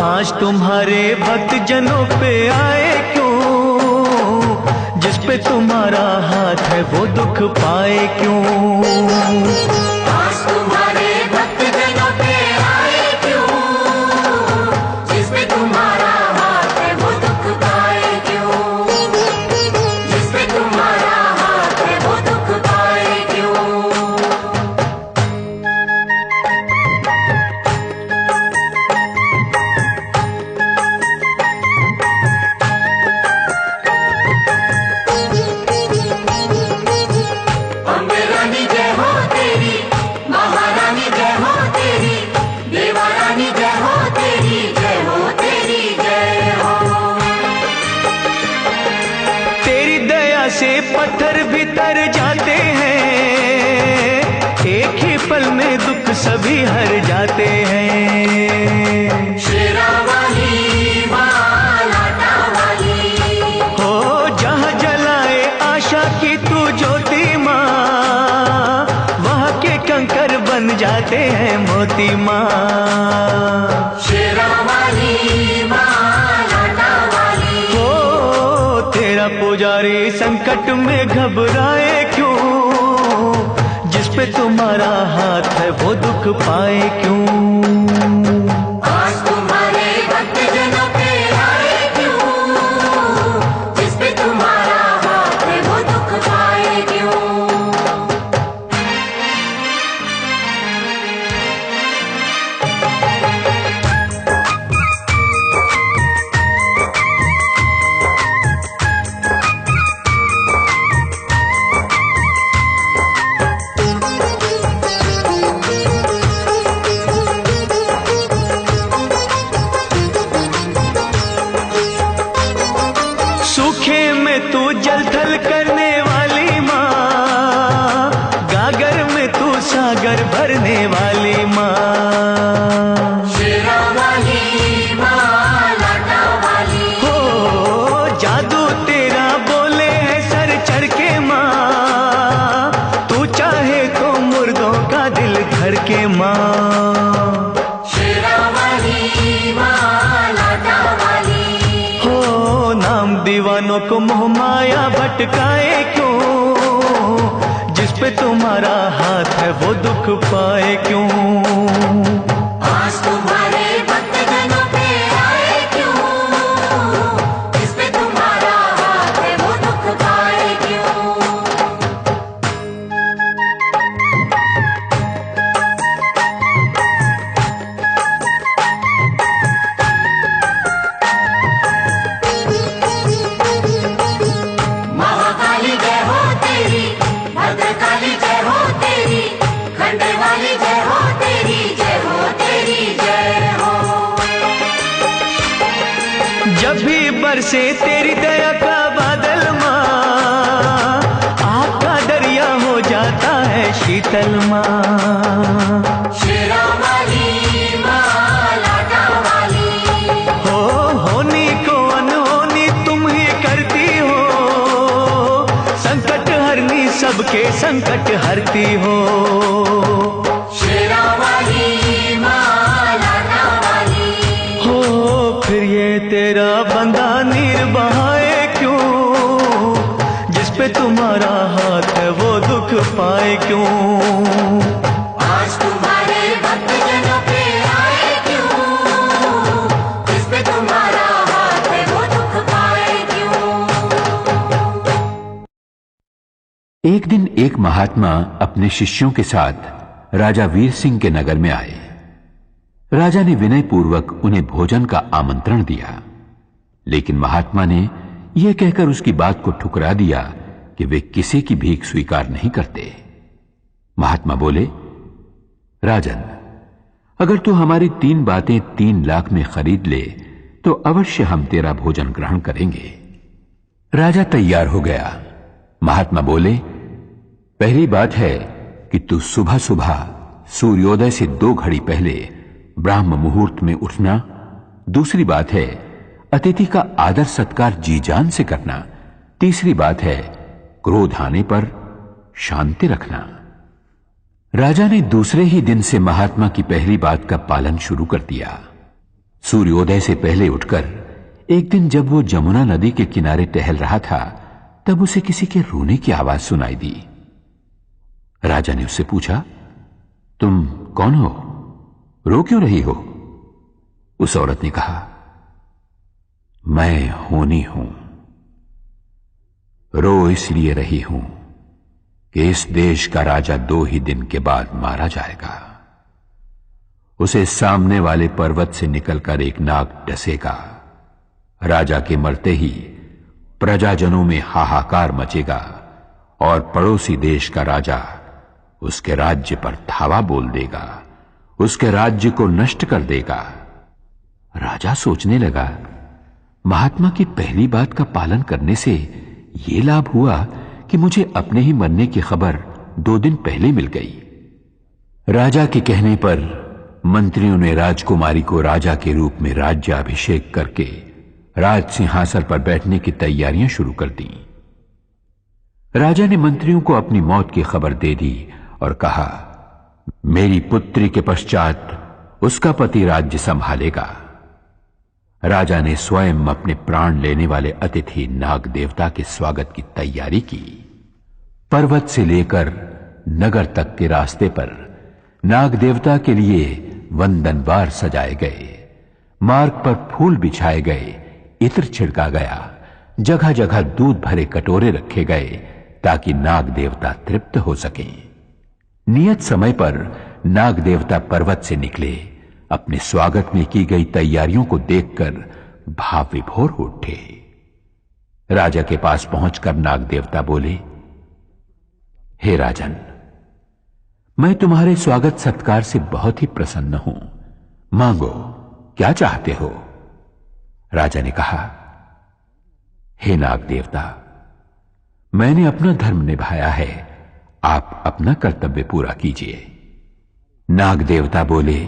आज तुम्हारे भक्त जनों पे आए क्यों, जिस पे तुम्हारा हाथ है वो दुख पाए क्यों। आज तुम्हारे भक्त जनों पे आए क्यों, जिस पे तुम्हारा हाथ है वो दुख पाए क्यों, जिस पे तुम्हारा हाथ है वो दुख पाए क्यों। से पत्थर भी तर जाते हैं, एक ही पल में दुख सभी हर जाते हैं। शेरा वाली मां, लाटा वाली, हो जहां जलाए आशा की तू ज्योति मां, जाते हैं मोती माँ। शेरा वाली माँ लाटा वाली, ओ तेरा पुजारी संकट में घबराए क्यों, जिस पे तुम्हारा हाथ है वो दुख पाए क्यों। आज तुम्हारे भक्तजनों पे आए क्यों, जिस पे तुम्हारा हाथ है वो दुख पाए क्यों। सूखे में तू जल थल करने वाली माँ, गागर में तू सागर भरने वाली माँ। शेरा वाली माँ लाटा वाली, हो जादू तेरा बोले है सर चढ़ के माँ, तू चाहे तो मुर्दों का दिल धर के माँ। शेरा वाली माँ लाटा वाली, हो नाम दीवानों को मोह माया भटकाए क्यों, जिस पे तुम्हारा हाथ है वो दुख पाए क्यों। आज तुम्हारे भक्तजनों पे आए क्यों, जिस पे तुम्हारा हाथ है वो दुख पाए क्यों। महाकाली जय हो तेरी, भद्रकाली जय हो तेरी, खंडे वाली जय हो तेरी, जय हो तेरी जय हो। जब भी बरसे तेरी दया का बादल माँ, आग का दरिया हो जाता है शीतल माँ। शेरा वाली माँ लाटा वाली, हो होनी को अनहोनी तुम ही करती हो, संकट हरनी सबके संकट हरती हो। शेरा वाली माँ लाटा वाली, हो फिर ये तेरा बंदा नीर बहाए क्यों, जिस पे तुम्हारा हाथ है वो दुख पाए क्यों। आज तुम्हारे भक्तजनों पे आए क्यों, जिस पे तुम्हारा हाथ है वो दुख पाए क्यों। एक दिन एक महात्मा अपने शिष्यों के साथ राजा वीर सिंह के नगर में आए। राजा ने विनय पूर्वक उन्हें भोजन का आमंत्रण दिया, लेकिन महात्मा ने यह कहकर उसकी बात को ठुकरा दिया कि वे किसी की भीख स्वीकार नहीं करते। महात्मा बोले, राजन, अगर तू हमारी 3 बातें 3 लाख में खरीद ले तो अवश्य हम तेरा भोजन ग्रहण करेंगे। राजा तैयार हो गया। महात्मा बोले, पहली बात है कि तू सुबह सुबह सूर्योदय से 2 घड़ी पहले ब्राह्म मुहूर्त में उठना। दूसरी बात है अतिथि का आदर सत्कार जी जान से करना। तीसरी बात है क्रोध आने पर शांति रखना। राजा ने दूसरे ही दिन से महात्मा की पहली बात का पालन शुरू कर दिया। सूर्योदय से पहले उठकर एक दिन जब वो जमुना नदी के किनारे टहल रहा था, तब उसे किसी के रोने की आवाज सुनाई दी। राजा ने उससे पूछा, तुम कौन हो? रो क्यों रही हो? उस औरत ने कहा, मैं होनी हूं। रो इसलिए रही हूं कि इस देश का राजा 2 ही दिन के बाद मारा जाएगा। उसे सामने वाले पर्वत से निकलकर एक नाग डसेगा। राजा के मरते ही प्रजाजनों में हाहाकार मचेगा और पड़ोसी देश का राजा उसके राज्य पर धावा बोल देगा, उसके राज्य को नष्ट कर देगा। राजा सोचने लगा, महात्मा की पहली बात का पालन करने से यह लाभ हुआ कि मुझे अपने ही मरने की खबर 2 दिन पहले मिल गई। राजा के कहने पर मंत्रियों ने राजकुमारी को राजा के रूप में राज्याभिषेक करके राज सिंहासन पर बैठने की तैयारियां शुरू कर दी। राजा ने मंत्रियों को अपनी मौत की खबर दे दी और कहा, मेरी पुत्री के पश्चात उसका पति राज्य संभालेगा। राजा ने स्वयं अपने प्राण लेने वाले अतिथि नाग देवता के स्वागत की तैयारी की। पर्वत से लेकर नगर तक के रास्ते पर नाग देवता के लिए वंदनवार सजाए गए, मार्ग पर फूल बिछाए गए, इत्र छिड़का गया, जगह जगह दूध भरे कटोरे रखे गए ताकि नाग देवता तृप्त हो सके। नियत समय पर नाग देवता पर्वत से निकले। अपने स्वागत में की गई तैयारियों को देखकर भाव विभोर हो उठे। राजा के पास पहुंचकर नाग देवता बोले, हे राजन, मैं तुम्हारे स्वागत सत्कार से बहुत ही प्रसन्न हूं। मांगो, क्या चाहते हो? राजा ने कहा, हे नाग देवता, मैंने अपना धर्म निभाया है, आप अपना कर्तव्य पूरा कीजिए। नाग देवता बोले,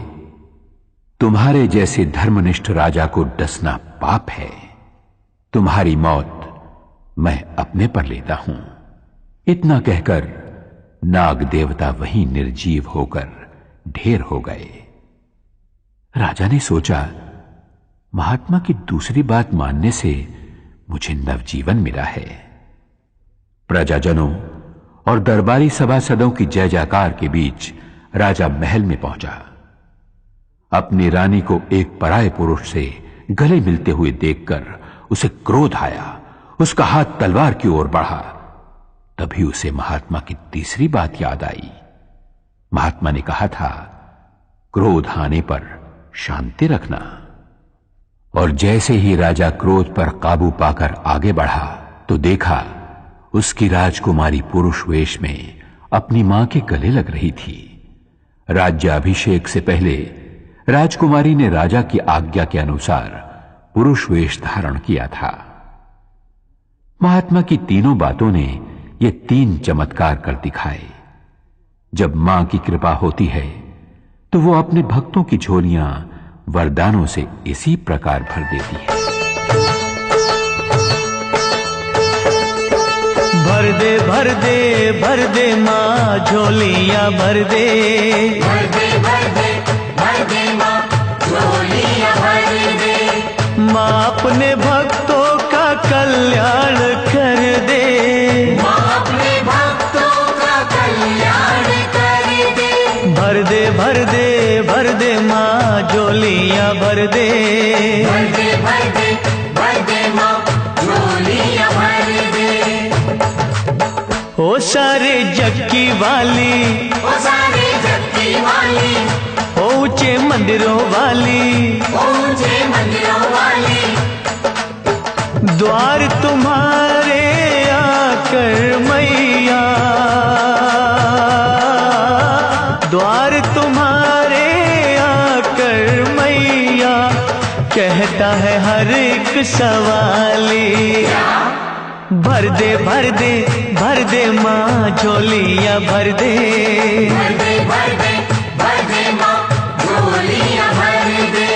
तुम्हारे जैसे धर्मनिष्ठ राजा को डसना पाप है। तुम्हारी मौत मैं अपने पर लेता हूं। इतना कहकर नाग देवता वहीं निर्जीव होकर ढेर हो गए। राजा ने सोचा, महात्मा की दूसरी बात मानने से मुझे नवजीवन मिला है। प्रजाजनों और दरबारी सभासदों की जय जयकार के बीच राजा महल में पहुंचा। अपनी रानी को एक पराये पुरुष से गले मिलते हुए देखकर उसे क्रोध आया। उसका हाथ तलवार की ओर बढ़ा। तभी उसे महात्मा की तीसरी बात याद आई। महात्मा ने कहा था, क्रोध आने पर शांति रखना। और जैसे ही राजा क्रोध पर काबू पाकर आगे बढ़ा तो देखा उसकी राजकुमारी पुरुष वेश में अपनी मां के गले लग रही थी। राज्याभिषेक से पहले राजकुमारी ने राजा की आज्ञा के अनुसार पुरुष वेश धारण किया था। महात्मा की तीनों बातों ने ये 3 चमत्कार कर दिखाए। जब मां की कृपा होती है तो वो अपने भक्तों की झोलियां वरदानों से इसी प्रकार भर देती है। भर दे भर दे भर दे माँ झोलियाँ भर दे, भर दे भर दे भर दे माँ झोलियाँ भर दे। माँ अपने भक्तों का कल्याण कर दे, माँ अपने भक्तों का कल्याण कर दे। भर दे भर दे भर दे माँ झोलियाँ भर दे, भर दे माँ झोलियाँ भर दे। ओ सारे जग की वाली, ओ सारे जग की वाली, ओ ऊंचे मंदिरों वाली, ऊंचे मंदिरों वाली। द्वार तुम्हारे आकर मैया, द्वार तुम्हारे आकर मैया, कहता है हर एक सवाली। भर दे भर दे भर दे माँ झोलियाँ भर दे, भर दे माँ झोलियाँ भर दे।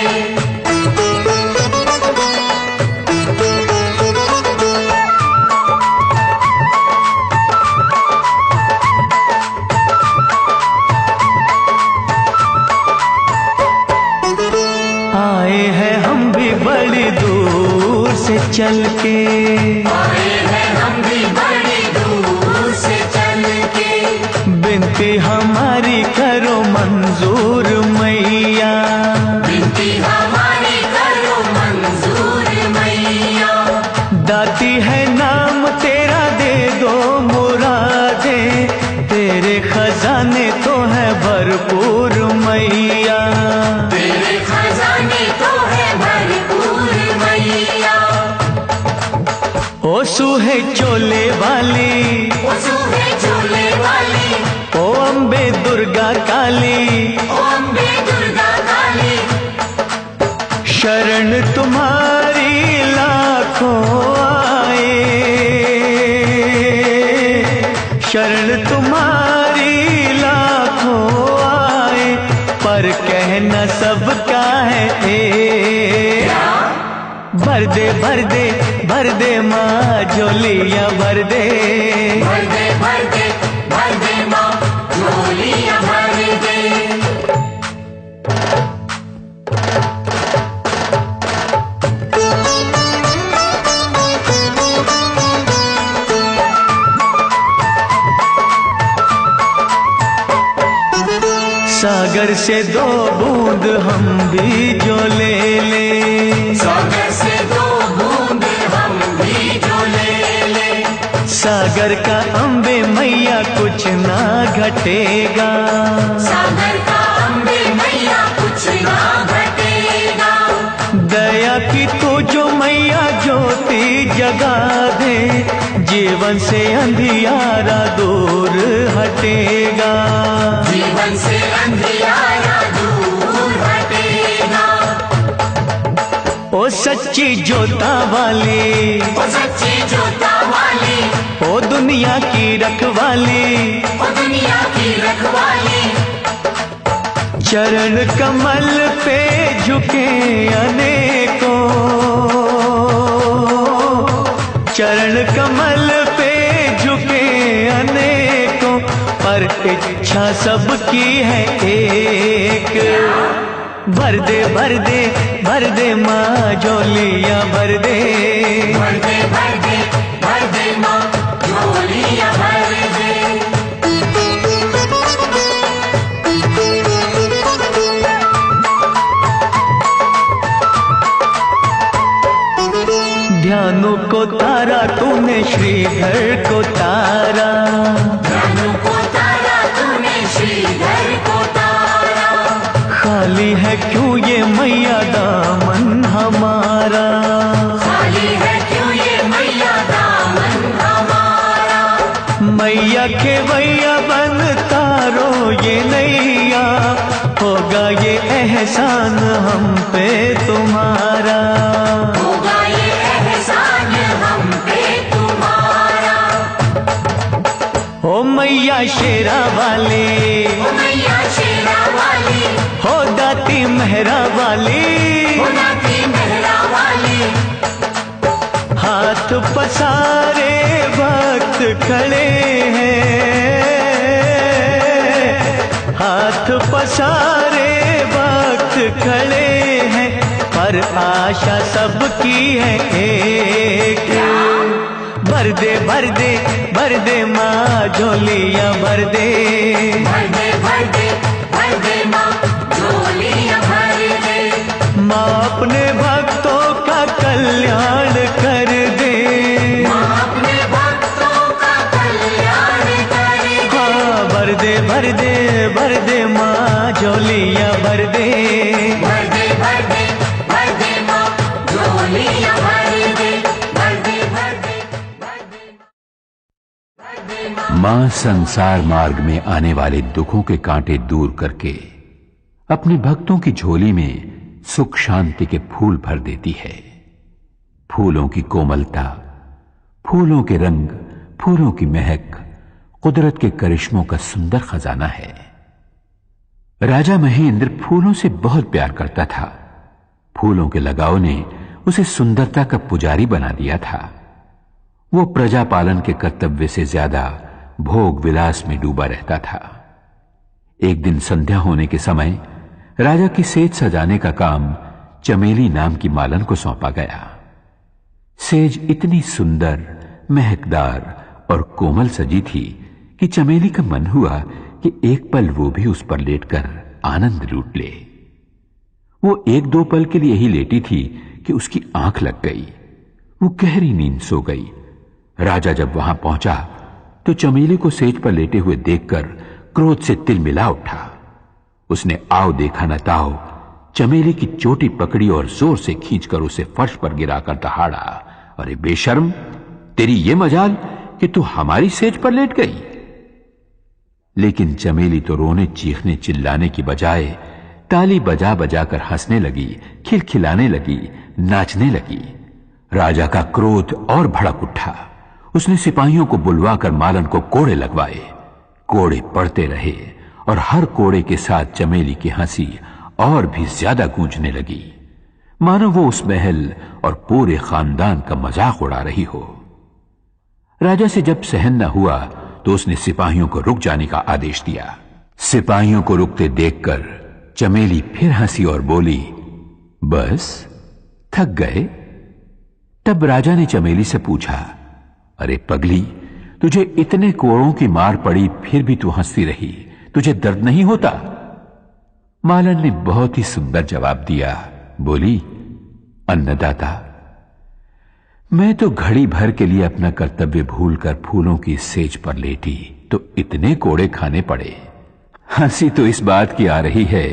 आए हैं हम भी बड़ी दूर से चल के, आए हैं हम भी बड़ी दूर से चल के। बिनती हमारी करो मंजूर मैया, बिनती हमारी करो मंजूर मैया। दाती है नाम तेरा दे दो मुरादे, तेरे खजाने तो है भरपूर मैया, तेरे खजाने तो है भरपूर मैया। ओ सूहे चोले वाली, ओ सूहे चोले वाली, ओ अम्बे दुर्गा काली, ओ अम्बे दुर्गा काली। शरण तुम्हारी लाखों आए, शरण तुम्हारी लाखों आए, पर कहना सबका है भर दे भर दे भर दे माँ झोलियाँ भर दे, भर दे माँ झोलियाँ भर दे। सागर से दो बूंद हम भी जो ले ले, सागर से दो बूंद हम भी जो ले ले, सागर का अम्बे मैया कुछ ना घटेगा, सागर का अम्बे मैया कुछ ना घटेगा। दया की तू जो मैया ज्योति जगा दे, जीवन से अंधियारा दूर हटेगा, जीवन से अंधियारा दूर हटेगा। ओ सच्ची जोता वाली, ओ सच्ची जोता वाली, ओ दुनिया की रखवाली, ओ दुनिया की रखवाली, चरण कमल पे झुके अनेकों, चरण कमल पे झुके अनेकों, पर इच्छा सबकी है एक। भर दे भर दे भर दे माँ झोलियाँ भर दे, भर दे भर दे भर दे माँ झोलियाँ भर दे। ध्यानु को तारा तूने श्रीधर को तारा, ध्यानु को तारा तूने श्रीधर को तारा, खाली है क्यों ये मैया दामन हमारा, खाली है क्यों ये मैया दामन हमारा। मैया खेवैया बन तारो ये नैया, होगा ये एहसान हम पे तुम्हारा, होगा ये एहसान हम पे तुम्हारा। हो मैया शेरा वाली, ओ मैया शेरा वाली, हो दाती मेहरा वाली, ओ नाती मेहरा वाली, हाथ पसारे भक्त खड़े हैं, हाथ पसारे भक्त खड़े हैं, पर आशा सबकी है एक। भर दे भर दे भर दे माँ झोलियाँ भर दे, भर दे भर दे भर दे माँ झोलियाँ भर दे। माँ अपने भक्तों का कल्याण कर दे, माँ अपने भक्तों का कल्याण करे। हाँ भर दे भर दे भर दे माँ झोलियाँ भर दे, भर दे भर दे भर दे माँ झोलियाँ भर दे, भर दे भर दे भर दे भर दे माँ। मां संसार मार्ग में आने वाले दुखों के कांटे दूर करके अपने भक्तों की झोली में सुख शांति के फूल भर देती है। फूलों की कोमलता, फूलों के रंग, फूलों की महक कुदरत के करिश्मों का सुंदर खजाना है। राजा महेंद्र फूलों से बहुत प्यार करता था। फूलों के लगाव ने उसे सुंदरता का पुजारी बना दिया था। वो प्रजा पालन के कर्तव्य से ज्यादा भोग विलास में डूबा रहता था। एक दिन संध्या होने के समय राजा की सेज सजाने का काम चमेली नाम की मालन को सौंपा गया। सेज इतनी सुंदर, महकदार और कोमल सजी थी कि चमेली का मन हुआ कि एक पल वो भी उस पर लेटकर आनंद लूट ले। वो एक दो पल के लिए ही लेटी थी कि उसकी आंख लग गई। वो गहरी नींद सो गई। राजा जब वहां पहुंचा तो चमेली को सेज पर लेटे हुए देखकर क्रोध से तिलमिला उठा। उसने आओ देखा न ताओ चमेली की चोटी पकड़ी और जोर से खींचकर उसे फर्श पर गिराकर दहाड़ा। अरे बेशर्म, तेरी ये मजाल कि तू हमारी सेज पर लेट गई। लेकिन चमेली तो रोने चीखने चिल्लाने की बजाय ताली बजा बजाकर हंसने लगी, खिलखिलाने लगी, नाचने लगी। राजा का क्रोध और भड़क उठा। उसने सिपाहियों को बुलवाकर मालन को कोड़े लगवाए। कोड़े पड़ते रहे और हर कोड़े के साथ चमेली की हंसी और भी ज्यादा गूंजने लगी, मानो वो उस महल और पूरे खानदान का मजाक उड़ा रही हो। राजा से जब सहन न हुआ तो उसने सिपाहियों को रुक जाने का आदेश दिया। सिपाहियों को रुकते देखकर चमेली फिर हंसी और बोली, बस थक गए? तब राजा ने चमेली से पूछा, अरे पगली, तुझे इतने कोड़ों की मार पड़ी फिर भी तू हंसती रही, तुझे दर्द नहीं होता? मालन ने बहुत ही सुंदर जवाब दिया। बोली, अन्नदाता, मैं तो घड़ी भर के लिए अपना कर्तव्य भूलकर फूलों की सेज पर लेटी तो इतने कोड़े खाने पड़े। हंसी तो इस बात की आ रही है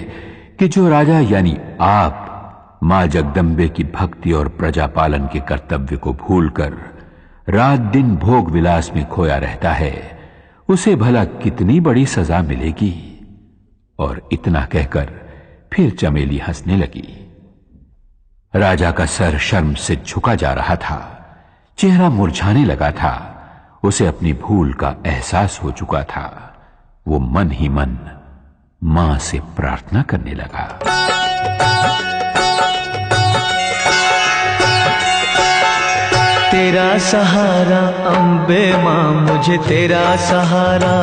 कि जो राजा यानी आप मां जगदम्बे की भक्ति और प्रजा पालन के कर्तव्य को भूलकर रात दिन भोग विलास में खोया रहता है, उसे भला कितनी बड़ी सजा मिलेगी। और इतना कहकर फिर चमेली हंसने लगी। राजा का सर शर्म से झुका जा रहा था, चेहरा मुरझाने लगा था। उसे अपनी भूल का एहसास हो चुका था। वो मन ही मन मां से प्रार्थना करने लगा। तेरा सहारा अम्बे मां, मुझे तेरा सहारा।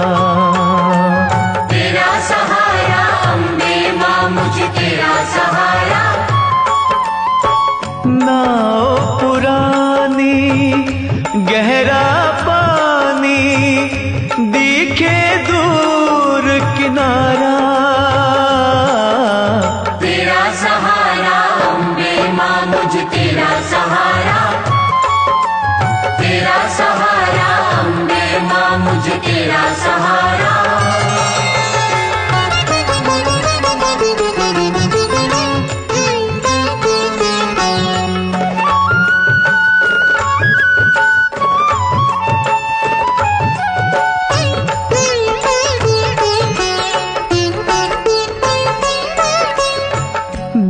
तेरा सहारा अम्बे मां, मुझे तेरा सहारा। नाव पुरानी गहरा पानी, दिखे दूर किनारा। तेरा सहारा अम्बे मां, मुझे तेरा सहारा। तेरा सहारा अम्बे मां, मुझे तेरा सहारा।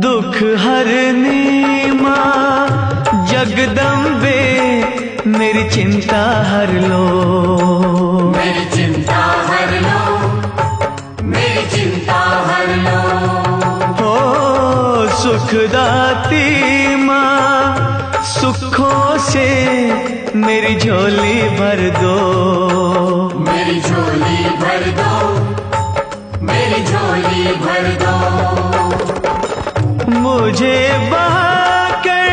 दुख हरनी मां जगदम्बे, मेरी चिंता हर लो। मेरी चिंता हर लो, मेरी चिंता हर लो। हो सुखदाती मां, सुखों से मेरी झोली भर दो। मेरी झोली भर दो, मेरी झोली भर दो। मुझे बहाकर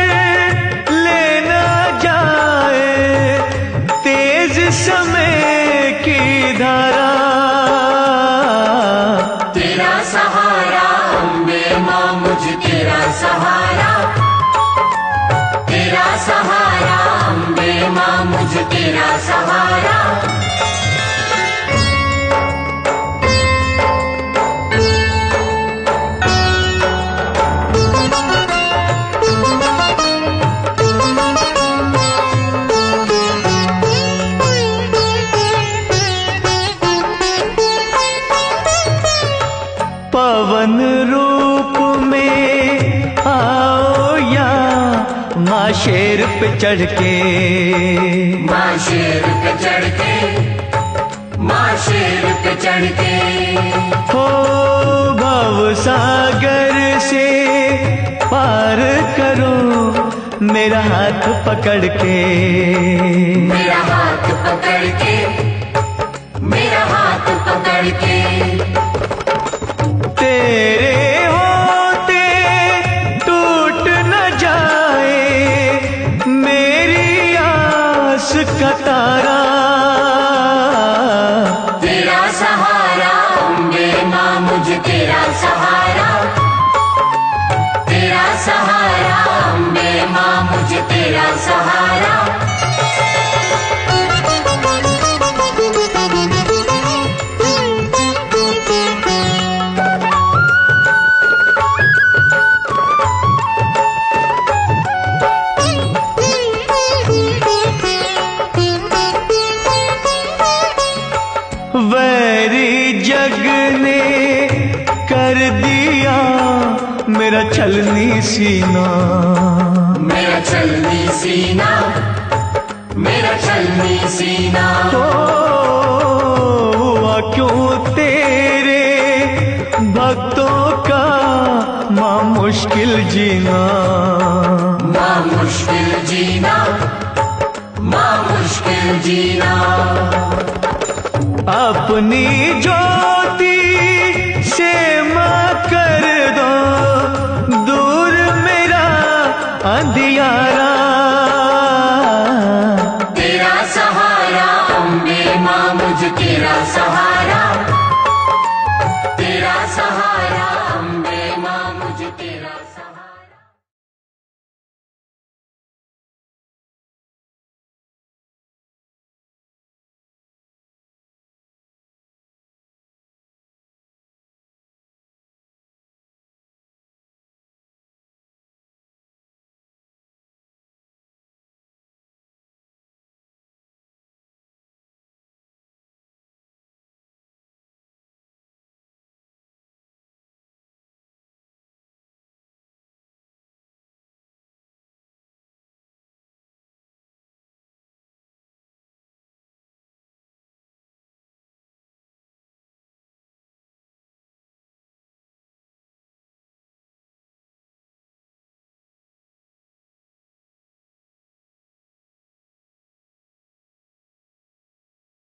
लेना जाए तेज समय की धारा। तेरा सहारा अम्बे मां, मुझे तेरा सहारा। तेरा सहारा अम्बे मां, मुझे तेरा सहारा। पवन रूप में आओ या मां शेर पे चढ़ के। मां शेर पे चढ़ के, मां शेर पे चढ़ के। हो भव सागर से पार करो मेरा हाथ पकड़ के। मेरा हाथ पकड़ के, मेरा हाथ पकड़ के। तेरे होते टूट न जाए मेरी आस का तारा। तेरा सहारा अम्बे मां, मुझे तेरा सहारा। तेरा सहारा अम्बे मां, मुझे तेरा सहारा। वैरी जग ने कर दिया मेरा छलनी सीना। मेरा छलनी सीना, मेरा छलनी सीना। हो हुआ क्यों तेरे भक्तों का मां मुश्किल जीना। मां मुश्किल जीना, मां मुश्किल जीना। अपनी जो